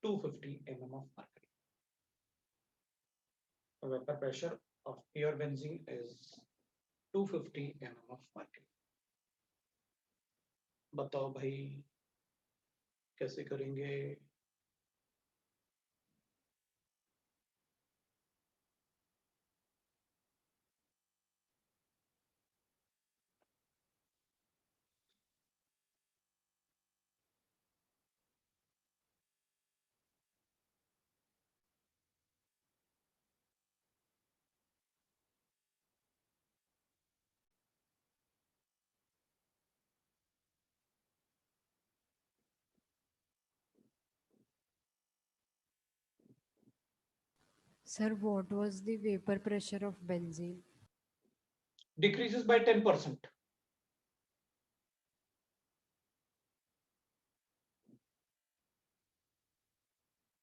250 mm of mercury. Vapor pressure of pure benzene is 250 mm of mercury. बताओ भाई कैसे करेंगे? Sir, what was the vapor pressure of benzene? Decreases by 10%.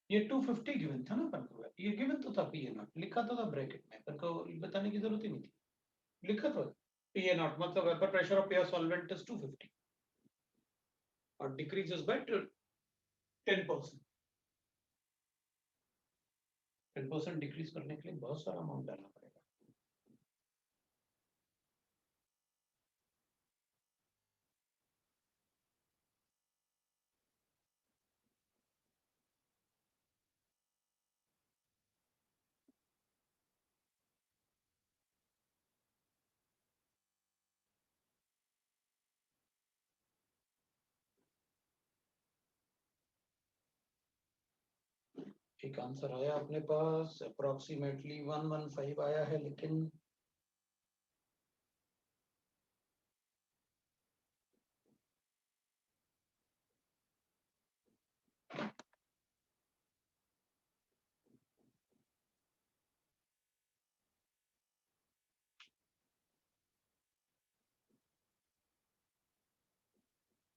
ये 250 given था ना अपन को, ये given तो था पी ए नॉट, लिखा तो था ब्रैकेट में, अपन को बताने की जरूरत ही नहीं थी, लिखा तो पी ए नॉट मतलब vapour pressure of pure solvent is 250 और डिक्रीजेस बाय 10%. 10% डिक्रीज करने के लिए बहुत सारा अमाउंट डालना पड़ेगा. एक आंसर आया अपने पास अप्रोक्सीमेटली 115 आया है, लेकिन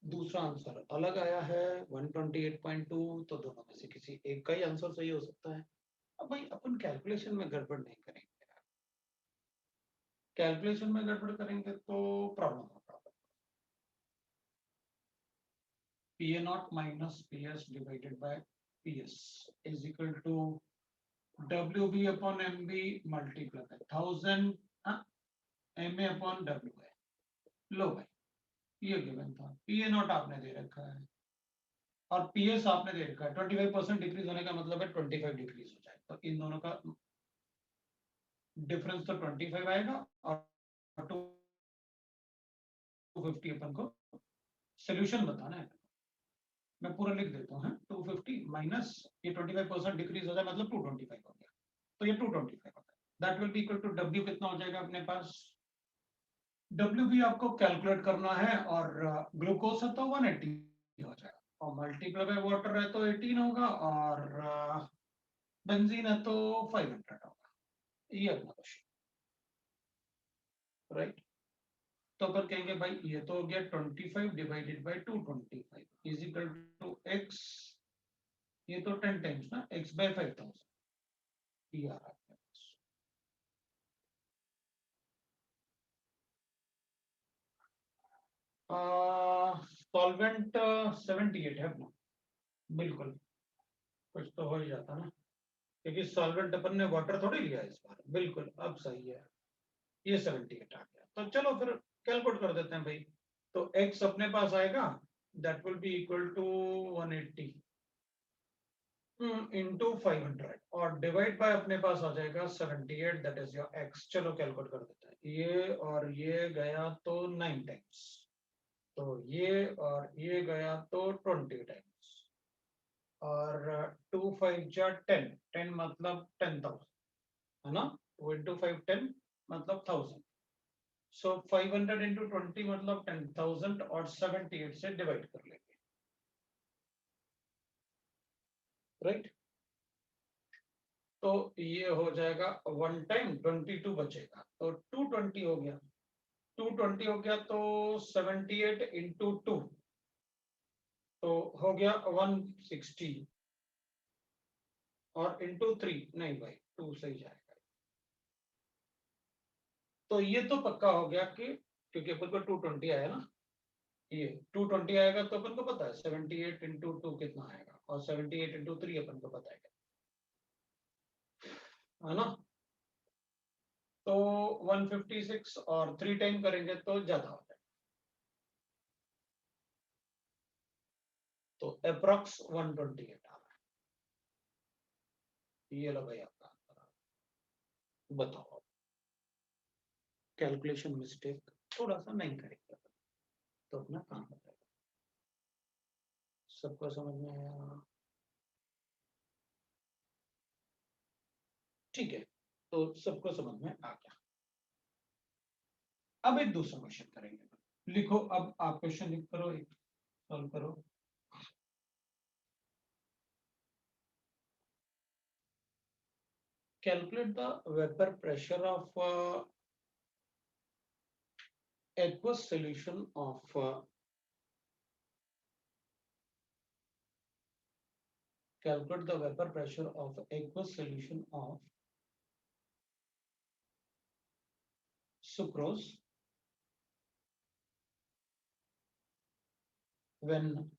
दूसरा आंसर अलग आया है 128.2, तो दोनों में से किसी एक का ही आंसर सही हो सकता है. अब भाई अपन कैलकुलेशन में गड़बड़ नहीं करेंगे, कैलकुलेशन में गड़बड़ करेंगे तो प्रॉब्लम होगा. P A not minus P S divided by P S is equal to W B upon M B multiply 1000 M A upon W है. लो भाई ये गिवन था, पी ए नॉट आपने दे रखा है और पी एस आपने दे रखा है. 25% डिक्रीज होने का मतलब है 25 डिक्रीज हो जाए, तो इन दोनों का डिफरेंस तो 25 आएगा और 250 अपन को सोल्यूशन बताना है. मैं पूरा लिख देता हूँ 250 माइनस ये 25% डिक्रीज हो जाए मतलब 225 हो गया, तो ये 225 हो गया. That will be equal to W कितना हो जाएगा अपने पास, डब्ल्यू भी आपको कैलकुलेट करना है और ग्लूकोज है तो 180 हो जाएगा और मल्टीप्लाई बाय वाटर है तो 18 होगा और बेंजीन है तो 500 होगा. ये अपना क्वेश्चन राइट. तो अपन कहेंगे भाई ये तो हो गया 25 divided by 225 is equal to x, ये तो 10 टाइम्स ना x बाय 5000 ये आ रहा है. सॉल्वेंट 78 है अपना, बिल्कुल कुछ तो हो ही जाता ना. क्योंकि सॉल्वेंट अपन ने वाटर थोड़ी लिया इस बार। बिल्कुल अब सही है, ये 78 आ गया। तो चलो फिर कैलकुलेट कर देते हैं भाई। तो x अपने पास आएगा, that will be equal to 180 into 500 और डिवाइड बाय अपने पास आ जाएगा 78, दैट इज योर x। चलो कैलकुलेट कर देते हैं। ये और ये गया तो 9 टाइम्स, तो ये और ये गया तो 20 टाइम्स, और 2 5 जा 10, 10 मतलब 10,000 है ना। 2 इंटू 5 10 मतलब 1000। सो 500 इंटू 20 मतलब 10,000 और 78 से डिवाइड कर लेंगे, राइट। तो ये हो जाएगा 1 टाइम 22 बचेगा, तो 220 हो गया। 220 हो गया तो 78 इंटू 2 तो हो गया 160, और इंटू 3 नहीं भाई 2 से ही जाएगा। तो ये तो पक्का हो गया कि, क्योंकि अपन को 220 आया ना, ये 220 आएगा तो अपन को पता है 78 इंटू 2 कितना आएगा, और 78 इंटू 3 अपन को पता है ना। तो 156 और 3 टाइम करेंगे तो ज्यादा हो जाएगा, तो अप्रॉक्स 128 आ रहा है। ये लो भाई आपका आंसर। बताओ, कैलकुलेशन मिस्टेक थोड़ा सा नहीं करेंगे तो अपना काम हो जाएगा। सबको समझ में आया? ठीक है, तो सबको समझ में आ गया। अब एक दूसरा क्वेश्चन करेंगे। लिखो, अब आप क्वेश्चन लिख करो, एक सॉल्व करो। Calculate the vapor pressure of aqueous solution of calculate the vapor pressure of aqueous solution of sucrose when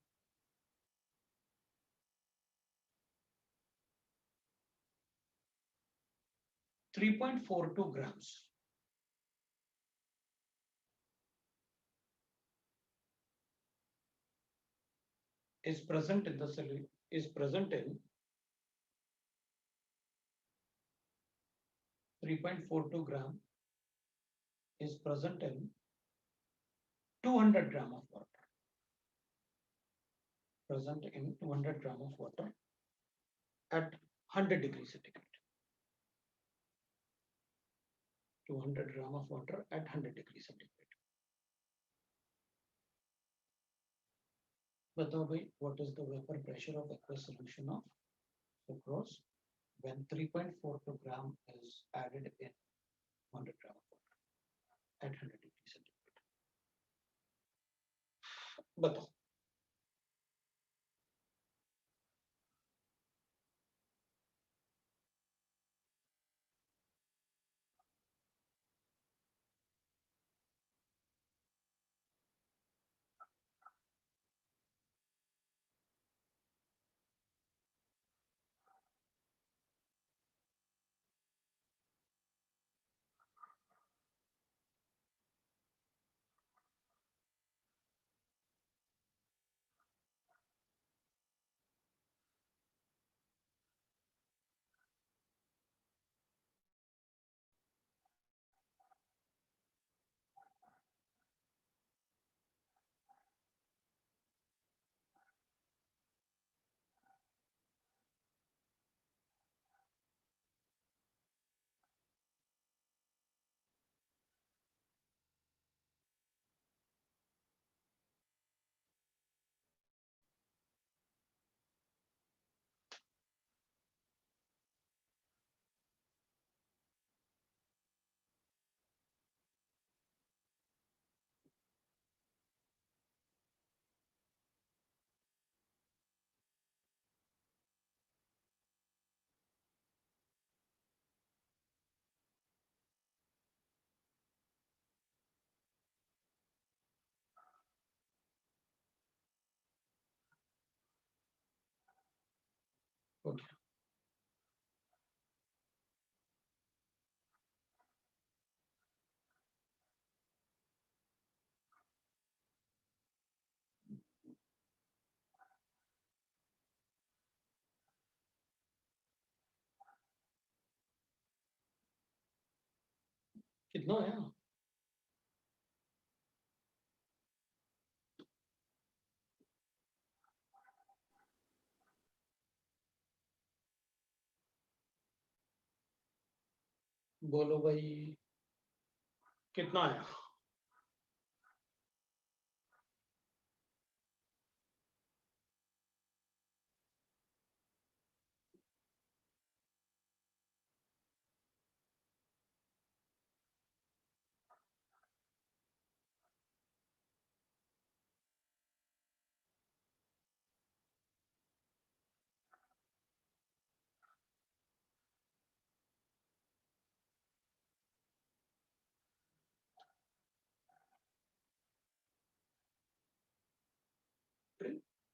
3.42 grams is present in the is present in 3.42 gram is present in 200 gram of water. Present in 200 gram of water at 100 degrees centigrade. 200 gram of water at 100 degrees centigrade. बताओ भाई, what is the vapor pressure of aqueous solution of sucrose when 3.42 gram is added in 100 gram of water at 100 degrees centigrade? बताओ। कितना आया? बोलो भाई, कितना आया?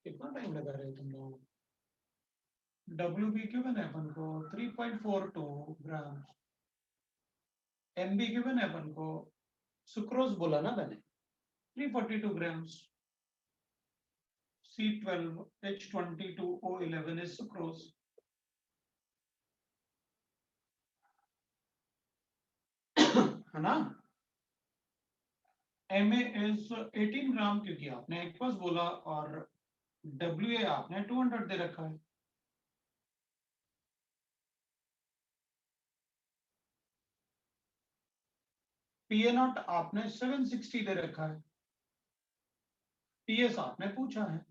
कितना टाइम लगा रहे हो तुम लोग? WB क्यों बने अपन को 3.42 ग्राम, MB क्यों बने अपन को, सुक्रोज बोला ना मैंने 342 ग्राम्स, C12H22O11 is sucrose. है ना? MA is 18 ग्राम क्योंकि आपने एक पास बोला और WA आपने 200 दे रखा है। PA नॉट आपने 760 दे रखा है। PS आपने पूछा है,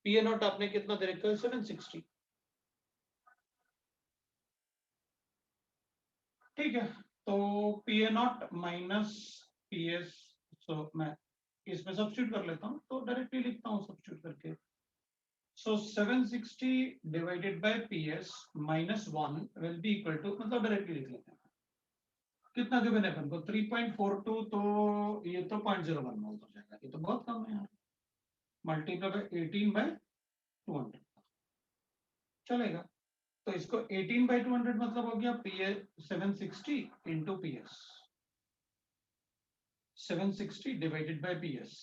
PA नॉट आपने कितना दे रखा है 760। ठीक है, तो PA नॉट माइनस PS, सो मैं इसमें सब्स्टिट्यूट कर लेता हूँ, तो डायरेक्टली लिखता हूँ सब्स्टिट्यूट करके। So 760 divided by PS minus 1 will be equal to, मतलब डायरेक्टली लिख लेते हैं, कितना गिवन है अपन को 3.42, तो ये तो 0.01 मोल हो जाएगा, ये तो बहुत कम है यार, मल्टीप्लाई बाय 18 बाय 200 चलेगा। तो इसको 18 बाय 200 मतलब हो गया PS 760 into PS, 760 divided by PS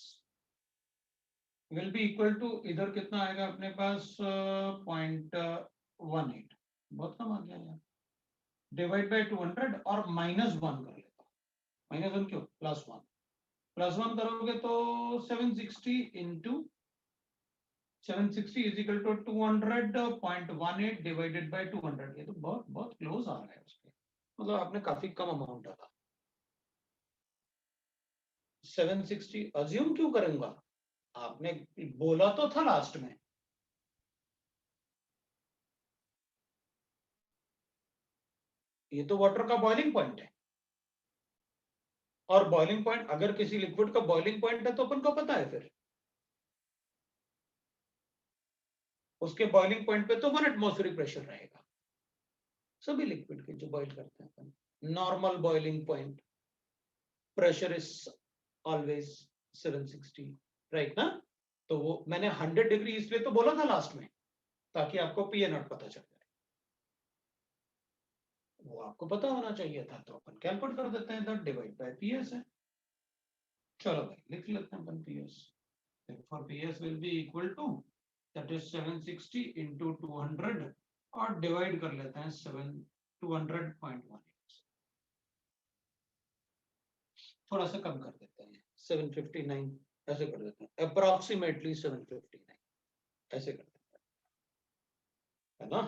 will be equal to, इधर कितना आएगा अपने पास 0.18, बहुत कम आ गया यार, डिवाइड बाय 200 और माइनस 1 कर लेता हूँ, माइनस 1 क्यों, प्लस 1, प्लस 1 करोगे तो 760 into 760 is equal to 200.18 divided by 200, ये तो बहुत बहुत क्लोज आ रहा है उसके, मतलब आपने काफी कम अमाउंट डाला। 760 अज्यूम क्यों करूंगा, आपने बोला तो था लास्ट में, ये तो वाटर का बॉइलिंग पॉइंट है, और बॉइलिंग पॉइंट अगर किसी लिक्विड का बॉइलिंग पॉइंट है तो अपन को पता है फिर उसके बॉइलिंग पॉइंट पे तो 1 एटमॉस्फेरिक प्रेशर रहेगा, सभी लिक्विड के जो बॉइल करते हैं अपन, normal boiling point pressure is always 760, right ना? तो वो मैंने 100 डिग्री इसलिए तो बोला था लास्ट में, ताकि आपको PA नॉट पता चल जाए, वो आपको पता होना चाहिए था, तो अपन कैलकुलेट कर देते हैं, दैट डिवाइड बाय PS है। चलो भाई लिख लेते हैं अपन PS, therefore PS will be equal to, that is 760 into 200 और डिवाइड कर लेते हैं 200.18, थोड़ा सा कम कर देते हैं 759, ऐसे कर देते हैं अप्रोक्सीमेटली 759, ऐसे कर देते हैं, है ना,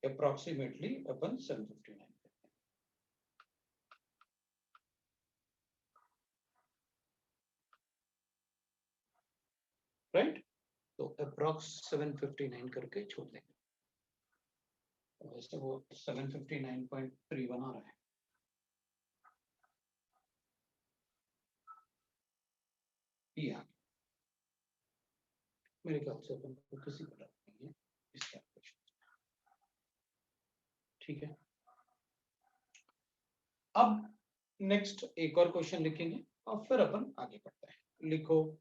अप्रोक्सीमेटली अपन 759 करते हैं, राइट? तो अप्रोक्स 759 करके छोड़ देंगे, वैसे वो 759.3 बना रहा है, ये आ गया मेरे ख्याल से, अपन को किसी को डर नहीं है इस कैलकुलेशन, ठीक है। अब नेक्स्ट एक और क्वेश्चन लिखेंगे और फिर अपन आगे बढ़ते हैं, लिखो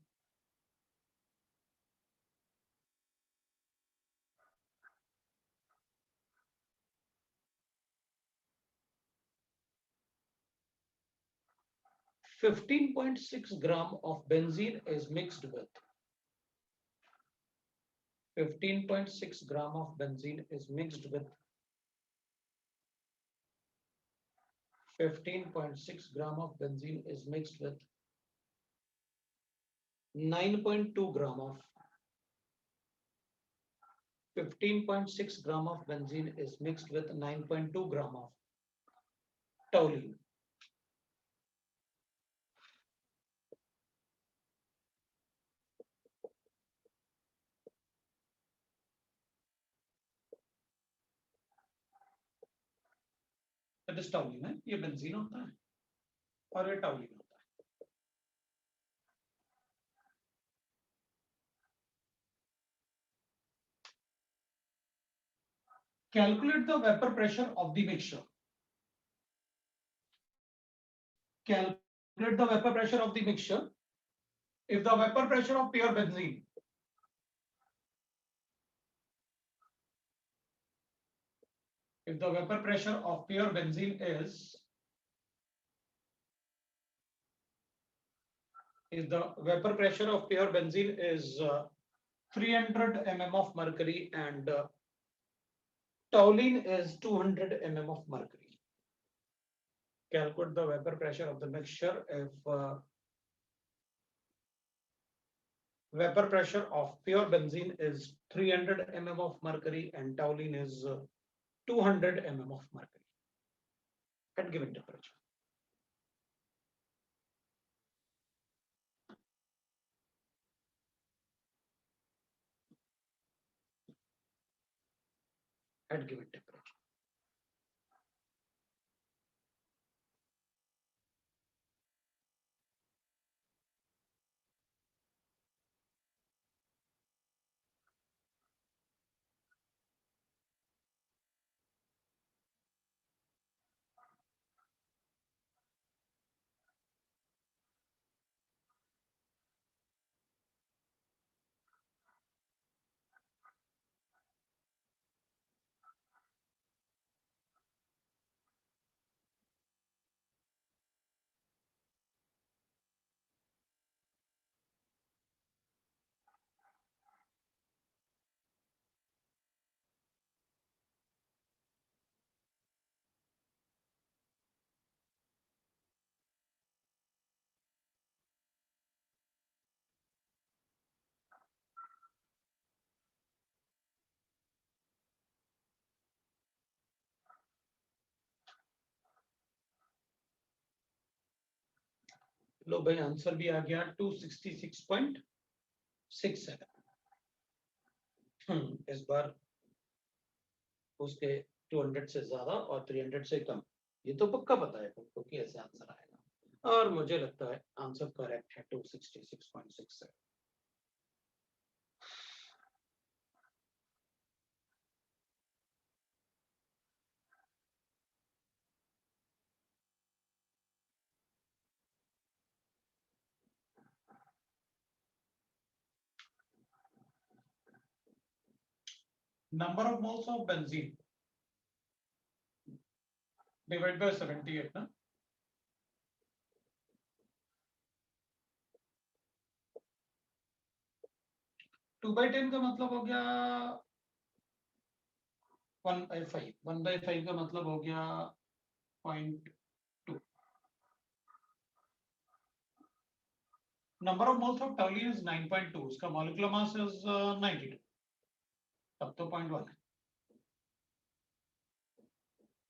$15.6 grams of benzene is mixed with 15.6 grams of benzene is mixed with 15.6 gram of benzene is mixed with 9.2 gram of 15.6 gram of benzene is mixed with 9.2 gram of toluene. That is toluene है, ये benzene होता है और ये toluene होता है. Calculate the vapor pressure of the mixture. Calculate the vapor pressure of the mixture. If the vapor pressure of pure benzene is the vapor pressure of 300 mm of mercury and toluene is 200 mm of mercury. Calculate the vapor pressure of the mixture if vapor pressure of pure benzene is 300 mm of mercury and toluene is 200 mm of mercury at given temperature. At given temperature. लो भाई answer भी आ गया 266.67. इस बार उसके 200 से ज्यादा और 300 से कम, ये तो पक्का पता है तुमको कि ऐसे आंसर आएगा और मुझे लगता है आंसर करेक्ट है 266.67. Number of moles of benzene divided by 78 ना. टू बाई 10 का मतलब हो गया 1/5. 1/5 का मतलब हो गया 0.2. Number of moles of toluene is 9.2. उसका molecular mass is 92. तब तो 0.1 है.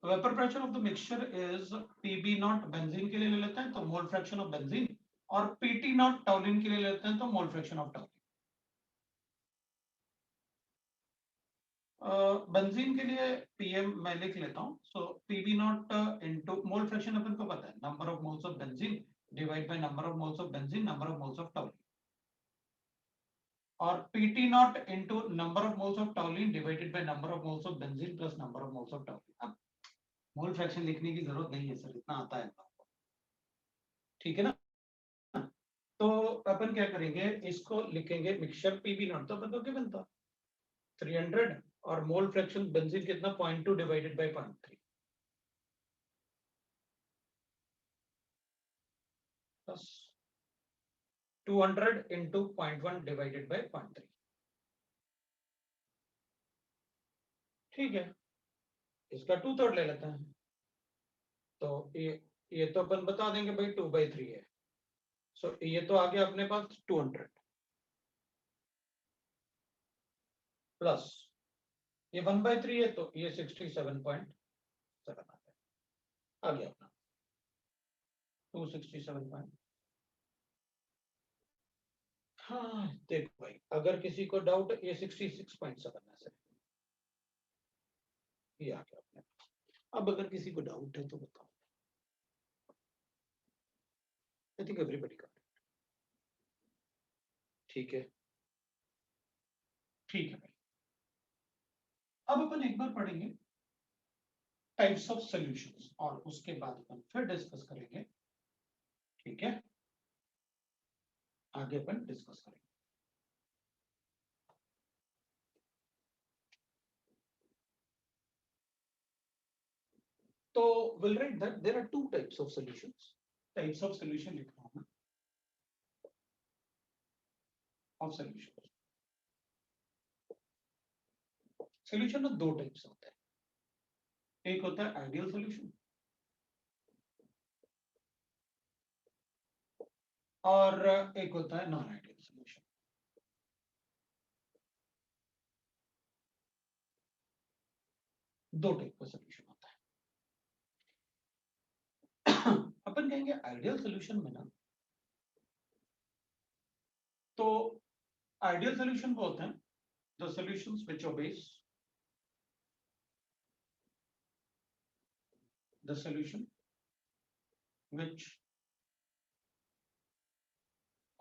Vapor pressure of the mixture is PB naught benzene के लिए ले लेते हैं तो mole fraction of benzene और PT naught toluene के लिए लेते हैं तो mole fraction of toluene. Benzene के लिए PM मैं लिख लेता हूँ. सो PB naught into mole fraction अपन को पता है, number of moles of benzene divided by number of moles of benzene, number of moles of toluene. और PT naught into number of moles of toluene divided by number of moles of benzene plus number of moles of toluene. अब mole fraction लिखने की जरूरत नहीं है sir, इतना आता है. ठीक है ना. तो अपन क्या करेंगे, इसको लिखेंगे मिक्सचर PB naught. तो अपन को क्या बनता 300 और मोल फ्रैक्शन बेंजीन कितना 0.2 divided by 0.3 plus 200 into 0.1 divided by 0.3. ठीक है, इसका 2/3 ले लेते हैं. तो ये तो अपन बता देंगे भाई 2/3 है। सो ये तो आ गया अपने पास 200 प्लस ये 1/3 है, तो ये 67.7 आ गया अपना 267. हाँ देखो भाई, अगर किसी को डाउट है, ये 66.7 में से ये आ गया अपने पास। अब अगर किसी को डाउट है तो बताओ। आई थिंक एवरीबॉडी का ठीक है, ठीक है भाई। अब अपन एक बार पढ़ेंगे टाइप्स ऑफ सॉल्यूशंस और उसके बाद अपन फिर डिस्कस करेंगे, ठीक है, आगे अपन डिस्कस करेंगे। तो we'll write that there are two types of solutions. Types of solution लिख रहा हूं मैं, of solution. Solution में दो टाइप्स होते हैं, एक होता है आइडियल सॉल्यूशन और एक होता है नॉन आइडियल सॉल्यूशन। दो टाइप का सॉल्यूशन होता है। अपन कहेंगे आइडियल सॉल्यूशन में ना, तो आइडियल सॉल्यूशन वो होते हैं the solutions which obeys the solution which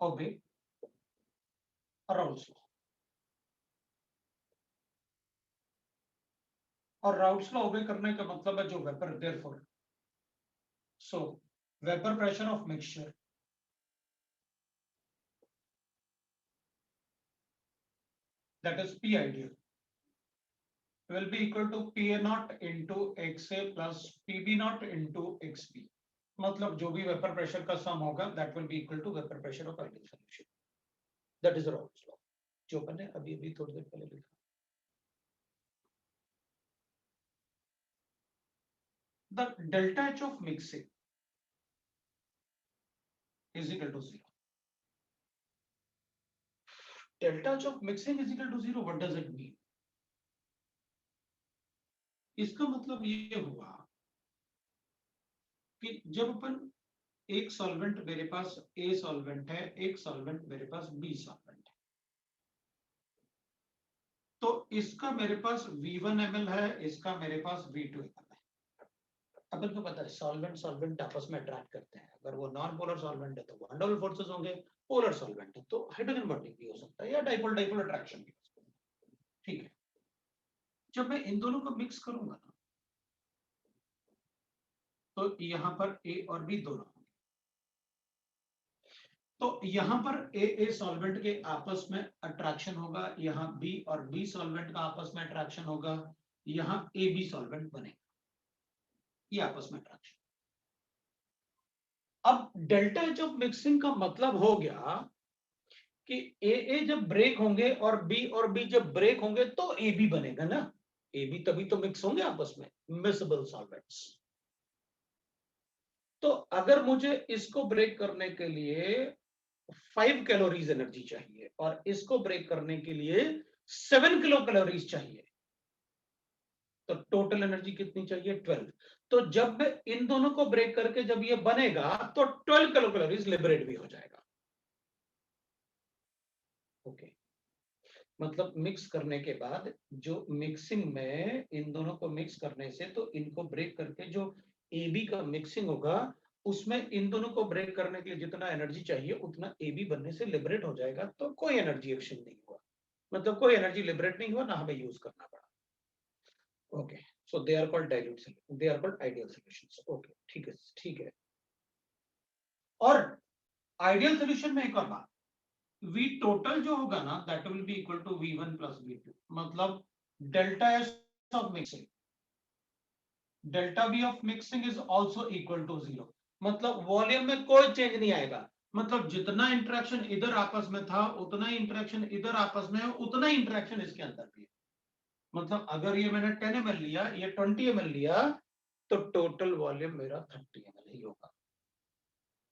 obey Raoult's law. और राउल्ट्स लॉ ओबे करने का मतलब है जो vapour, therefore so vapour pressure of mixture that is P ideal will be equal to PA naught into XA plus PB naught into XB। मतलब जो भी vapour pressure का सम होगा that will be equal to vapour pressure of ideal solution, that is Raoult's law जो अपन ने अभी थोड़ी देर पहले लिखा। The delta H of mixing is equal to 0. Delta H of mixing is equal to 0. What does it mean? इसका मतलब ये हुआ कि जब अपन एक सॉल्वेंट मेरे पास A सॉल्वेंट है, एक सॉल्वेंट मेरे पास B सॉल्वेंट है, तो इसका मेरे पास V1 ml है, इसका मेरे पास V2 ml है। अपन को पता है सॉल्वेंट सॉल्वेंट आपस में अट्रैक्ट करते हैं, अगर वो नॉन पोलर सॉल्वेंट है तो वन डाबल फोर्सेस होंगे, पोलर सॉल्वेंट है तो हाइड्रोजन बॉन्डिंग भी हो सकता है या डाइपोल डाइपोल अट्रैक्शन भी हो सकता है, ठीक है। जब मैं इन दोनों को मिक्स करूंगा ना, तो यहाँ पर A और B दोनों होंगे, तो यहाँ पर A सॉल्वेंट के आपस में अट्रैक्शन होगा, यहाँ B और B सॉल्वेंट का आपस में अट्रैक्शन होगा, यहाँ AB सॉल्वेंट बनेगा, ये आपस में अट्रैक्शन। अब डेल्टा एच ऑफ मिक्सिंग का मतलब हो गया कि A जब ब्रेक होंगे और B जब ब्रेक होंगे तो AB बनेगा ना, AB तभी तो मिक्स होंगे आपस में, मिक्सेबल सॉल्वेंट्स। तो अगर मुझे इसको ब्रेक करने के लिए 5 कैलोरीज एनर्जी चाहिए और इसको ब्रेक करने के लिए 7 किलो कैलोरीज चाहिए, तो टोटल एनर्जी कितनी चाहिए? 12। तो जब मैं इन दोनों को ब्रेक करके जब ये बनेगा तो 12 किलो कैलोरीज लिबरेट भी हो जाएगा। ओके, मतलब मिक्स करने के बाद जो मिक्सिंग में इन दोनों को मिक्स करने से, तो इनको ब्रेक करके जो AB का मिक्सिंग होगा उसमें इन दोनों को ब्रेक करने के लिए जितना एनर्जी चाहिए उतना AB बनने से लिबरेट हो जाएगा, तो कोई एनर्जी एक्शन नहीं हुआ, मतलब कोई एनर्जी लिबरेट नहीं हुआ, ना हमें यूज करना पड़ा। Okay, so they are called dilute solution, they are called ideal solutions. Okay, ठीक है, ठीक है। और आइडियल सॉल्यूशन में एक और बात, V टोटल जो होगा ना that will be equal to V1 plus V2, मतलब delta S of mixing, delta V of mixing is also equal to 0, मतलब वॉल्यूम में कोई चेंज नहीं आएगा, मतलब जितना इंटरेक्शन इधर आपस में था उतना ही इंटरेक्शन इधर आपस में है, उतना ही इंटरेक्शन इसके अंदर भी है। मतलब अगर ये मैंने 10 ml लिया, ये 20 ml लिया, तो टोटल वॉल्यूम मेरा 30 ml ही होगा,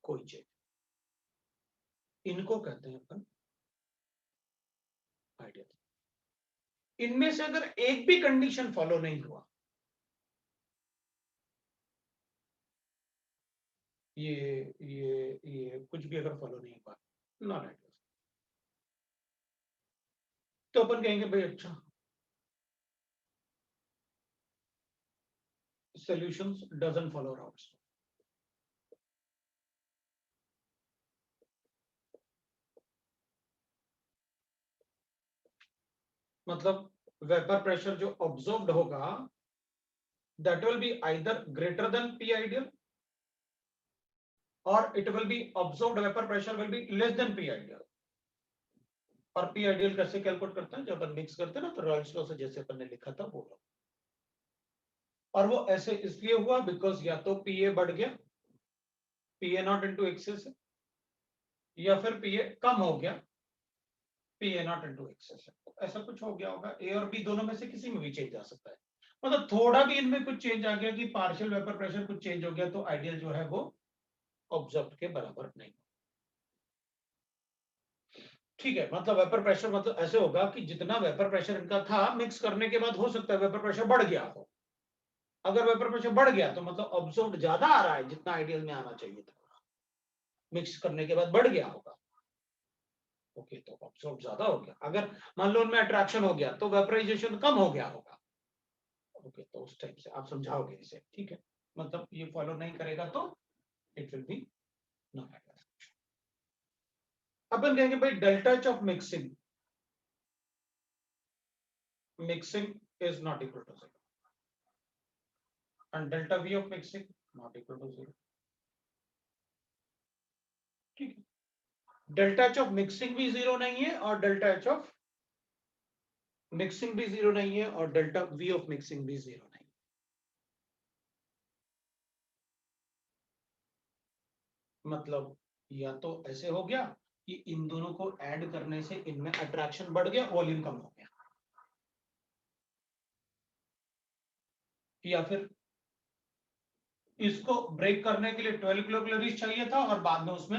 कोई चेंज। इनको कहते हैं अपन आइडियल। इनमें से अगर एक भी कंडीशन फॉलो नहीं हुआ, ये कुछ भी अगर फॉलो नहीं हुआ, नॉन आइडियल, तो अपन कहेंगे भाई अच्छा solutions doesn't follow routes। मतलब वेपर प्रेशर जो ऑब्जर्व्ड होगा that will be either greater than P ideal or it will be observed vapor pressure will be less than P ideal। और P ideal कैसे कैलकुलेट करते हैं, जब अपन mix करते हैं ना, तो रॉयल्स लॉ से जैसे अपन ने लिखा था वो। और वो ऐसे इसलिए हुआ बिकॉज या तो पीए बढ़ गया, पीए नॉट इंटू एक्सेस, या फिर पीए कम हो गया, पीए नॉट इंटू एक्सेस। ऐसा कुछ हो गया होगा, ए और बी दोनों में से किसी में भी चेंज आ सकता है। मतलब थोड़ा भी इनमें कुछ चेंज आ गया कि पार्शियल वेपर प्रेशर कुछ चेंज हो गया, तो आइडियल जो है वो ऑब्जर्व के बराबर नहीं। ठीक है, मतलब वेपर प्रेशर मतलब ऐसे होगा कि जितना वेपर प्रेशर इनका था मिक्स करने के बाद हो सकता है वेपर प्रेशर बढ़ गया हो। अगर वेपर प्रेशर बढ़ गया तो मतलब ऑब्जर्व ज्यादा आ रहा है जितना आइडियल में आना चाहिए था, मिक्स करने के बाद बढ़ गया होगा। ओके, तो ऑब्जर्व ज्यादा हो गया। अगर मान लो उनमें अट्रैक्शन हो गया तो वेपराइजेशन कम हो गया होगा। ओके, तो उस टाइप से आप समझाओगे इसे, ठीक है। मतलब ये फॉलो नहीं करेगा तो it will be not ideal. अपन कहेंगे भाई delta H of mixing, mixing is not equal to 0 and delta V of mixing not equal to 0। ठीक है, डेल्टा एच ऑफ मिक्सिंग भी 0 नहीं है और डेल्टा एच ऑफ मिक्सिंग भी 0 नहीं है और डेल्टा V ऑफ मिक्सिंग भी 0 नहीं। मतलब या तो ऐसे हो गया कि इन दोनों को ऐड करने से इनमें अट्रैक्शन बढ़ गया, वॉल्यूम कम हो गया, या फिर इसको ब्रेक करने के लिए 12 किलो कैलोरीज चाहिए था और बाद में उसमें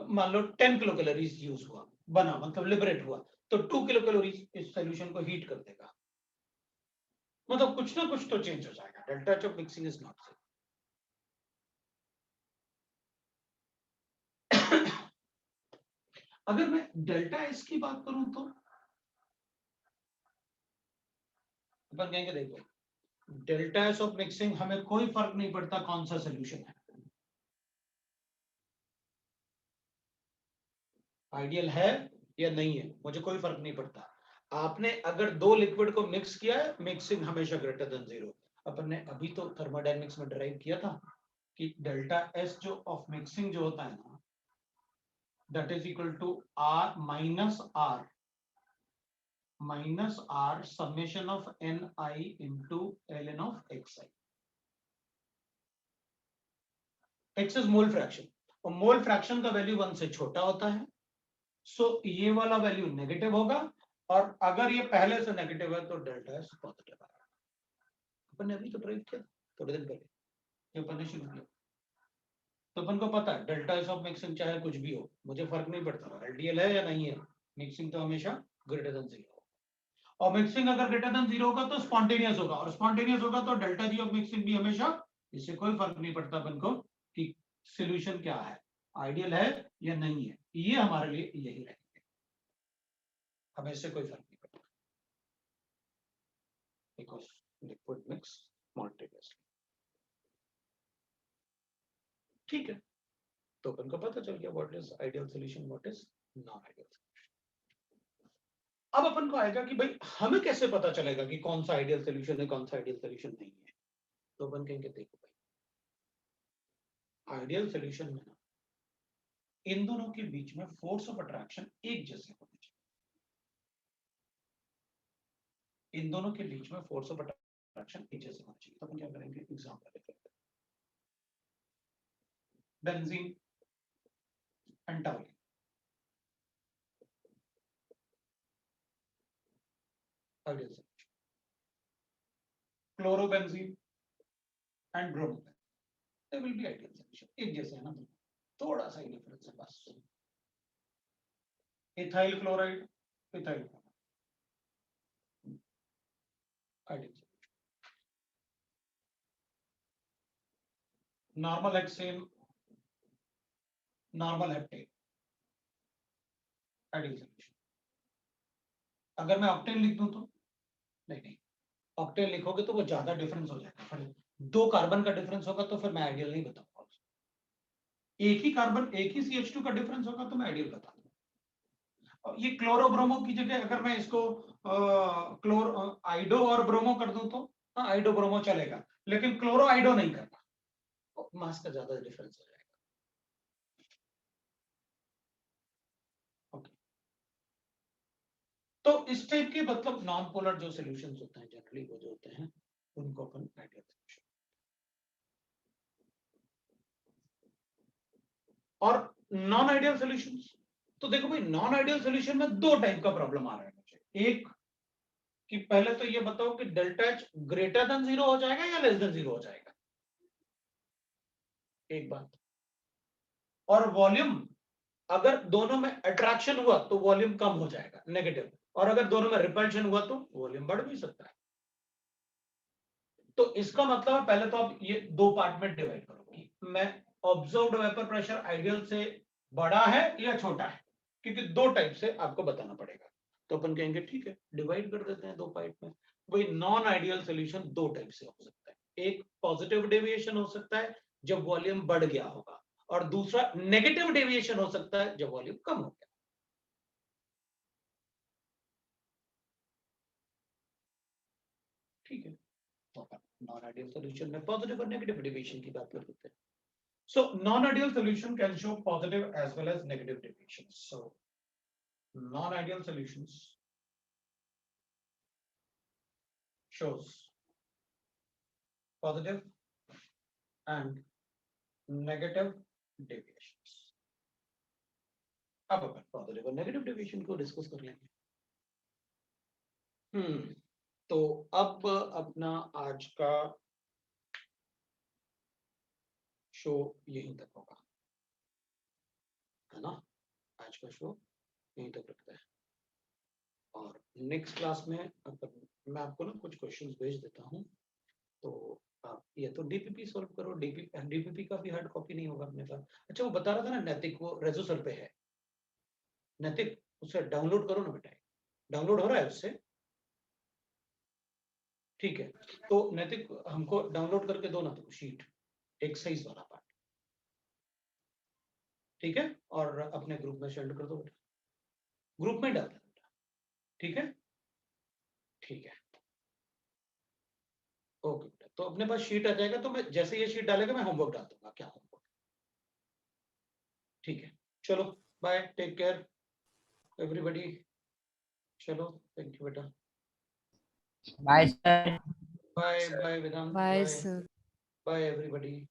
मान लो 10 किलो कैलोरीज यूज हुआ, बना मतलब लिबरेट हुआ, तो 2 किलो कैलोरीज इस सॉल्यूशन को हीट कर देगा। मतलब कुछ ना कुछ तो चेंज हो जाएगा। Delta H of mixing is not. अगर मैं डेल्टा एस की बात करूं तो अपन कहेंगे देखो डेल्टा एस ऑफ मिक्सिंग हमें कोई फर्क नहीं पड़ता कौन सा सोल्यूशन है, आइडियल है या नहीं है मुझे कोई फर्क नहीं पड़ता। आपने अगर दो लिक्विड को मिक्स किया है, मिक्सिंग हमेशा ग्रेटर देन 0। अपन ने अभी तो थर्मोडायनेमिक्स में डिराइव किया था कि डेल्टा एस जो ऑफ मिक्सिंग जो होता है ना, that is equal to R minus R summation of n i into l n of x i. X is mole fraction और मोल फ्रैक्शन का वैल्यू 1 से छोटा होता है, सो ये वाला वैल्यू नेगेटिव होगा, और अगर ये पहले से नेगेटिव है तो डेल्टा एस पॉजिटिव है। अपन ने अभी तो प्रूव किया थोड़े दिन पहले, ये अपन ने शुरू किया, तो अपन को पता है डेल्टा एस ऑफ मिक्सिंग चाहे कुछ भी हो मुझे फर्क नहीं पड़ता एलडीएल है या नहीं है, मिक्सिंग तो हमेशा ग्रेटर देन 0। और मिक्सिंग अगर ग्रेटर देन 0 होगा तो स्पॉन्टेनियस होगा, और स्पॉन्टेनियस होगा तो डेल्टा जी ऑफ मिक्सिंग भी हमेशा, इससे कोई फर्क नहीं पड़ता अपन को कि सॉल्यूशन क्या है, आइडियल है या नहीं है, ये हमारे लिए यही रहेगा, हमें इससे कोई फर्क नहीं पड़ता बिकॉज लिक्विड मिक्स स्पॉन्टेनियसली। ठीक है, तो अपन को पता चल गया what is ideal solution, what is non ideal. अब अपन को आएगा कि भाई हमें कैसे पता चलेगा कि कौन सा आइडियल सॉल्यूशन है कौन सा आइडियल सॉल्यूशन नहीं है। तो अपन कहेंगे देखो भाई आइडियल सॉल्यूशन में ना इन दोनों के बीच में फोर्स ऑफ अट्रैक्शन एक जैसे होने चाहिए, इन दोनों के बीच में फोर्स ऑफ अट्रैक्शन एक जैसे होना चाहिए। तो अपन क्या करेंगे, एग्जांपल लेते हैं benzene and टॉल्यून। Ideal solution, chlorobenzene and bromo, they will be ideal solution. एक जैसे है ना, थोड़ा सा ही डिफरेंस है बस। Ethyl chloride, ethyl chloride, ideal solution. Normal hexane, normal heptane, ideal solution. अगर मैं ऑक्टेन लिख दूं तो नहीं, ऑक्टेन लिखोगे तो वो ज्यादा डिफरेंस हो जाएगा, फिर 2 कार्बन का डिफरेंस होगा तो फिर मैं आइडियल नहीं बताऊंगा। एक ही कार्बन, एक ही CH2 का डिफरेंस होगा तो मैं आइडियल बता दूंगा। ये क्लोरोब्रोमो की जगह अगर मैं इसको आइडो और ब्रोमो कर दूं तो हाँ, आइडो ब्रोमो चलेगा, लेकिन क्लोरो आइडो नहीं करना, तो मास का ज्यादा डिफरेंस हो जाएगा। ओके, तो इस टाइप के मतलब नॉन पोलर जो सॉल्यूशंस होते हैं जनरली वो जो होते हैं उनको अपन आइडियल सॉल्यूशन। और नॉन आइडियल सॉल्यूशंस, तो देखो भाई नॉन आइडियल सॉल्यूशन में 2 टाइप का प्रॉब्लम आ रहा है मुझे। एक कि पहले तो ये बताओ कि डेल्टा एच ग्रेटर देन 0 हो जाएगा या लेस देन 0 हो जाएगा, एक बात। और वॉल्यूम, अगर दोनों में अट्रैक्शन हुआ तो वॉल्यूम कम हो जाएगा, नेगेटिव, और अगर दोनों में रिपल्शन हुआ तो वॉल्यूम बढ़ भी सकता है। तो इसका मतलब है पहले तो आप ये 2 पार्ट में डिवाइड करो कि मैं ऑब्जर्व्ड वेपर प्रेशर आइडियल से बड़ा है या छोटा है, क्योंकि 2 टाइप से आपको बताना पड़ेगा। तो अपन कहेंगे ठीक है, डिवाइड कर देते हैं 2 पार्ट में। वही नॉन आइडियल सॉल्यूशन 2 टाइप से हो सकता है, एक पॉजिटिव डेविएशन हो सकता है जब वॉल्यूम बढ़ गया होगा, और दूसरा नेगेटिव डेविएशन हो सकता है जब वॉल्यूम कम हो गया। ठीक है, तो नॉन आइडियल सॉल्यूशन में पॉजिटिव और नेगेटिव डेविएशन की बात कर लेते हैं। So non-ideal solution can show positive as well as negative deviations. So non-ideal solutions shows positive and negative deviations. अब अपन पॉजिटिव और नेगेटिव डेविएशन को डिस्कस कर लेंगे। तो अब अपना आज का शो यहीं तक होगा, है ना? आज का शो यहीं तक रखते हैं, और नेक्स्ट क्लास में मैं आपको ना कुछ क्वेश्चंस भेज देता हूँ, तो आप ये तो डीपीपी सॉल्व करो। डीपीपी का भी हार्ड कॉपी नहीं होगा अपने पास। अच्छा, वो बता रहा था ना नैतिक, वो रेजोसर पे है नैतिक, उसे डाउनलोड करो ना बेटा। डाउनलोड हो रहा है उससे? ठीक है, तो नैतिक हमको डाउनलोड करके दो ना तो शीट, एक साइज वाला पार्ट, ठीक है, और अपने ग्रुप में शेयर कर दो बेटा, ग्रुप में डाल दो बेटा, ठीक है? ठीक है, ओके बेटा। तो अपने पास शीट आ जाएगा, तो मैं जैसे ये शीट डालेगा मैं होमवर्क डाल दूंगा, क्या होमवर्क। ठीक है, चलो बाय, टेक केयर एवरीबॉडी। चलो, थैंक यू बेटा। Bye sir. Bye bye Vedant, Bye, bye sir. Bye everybody.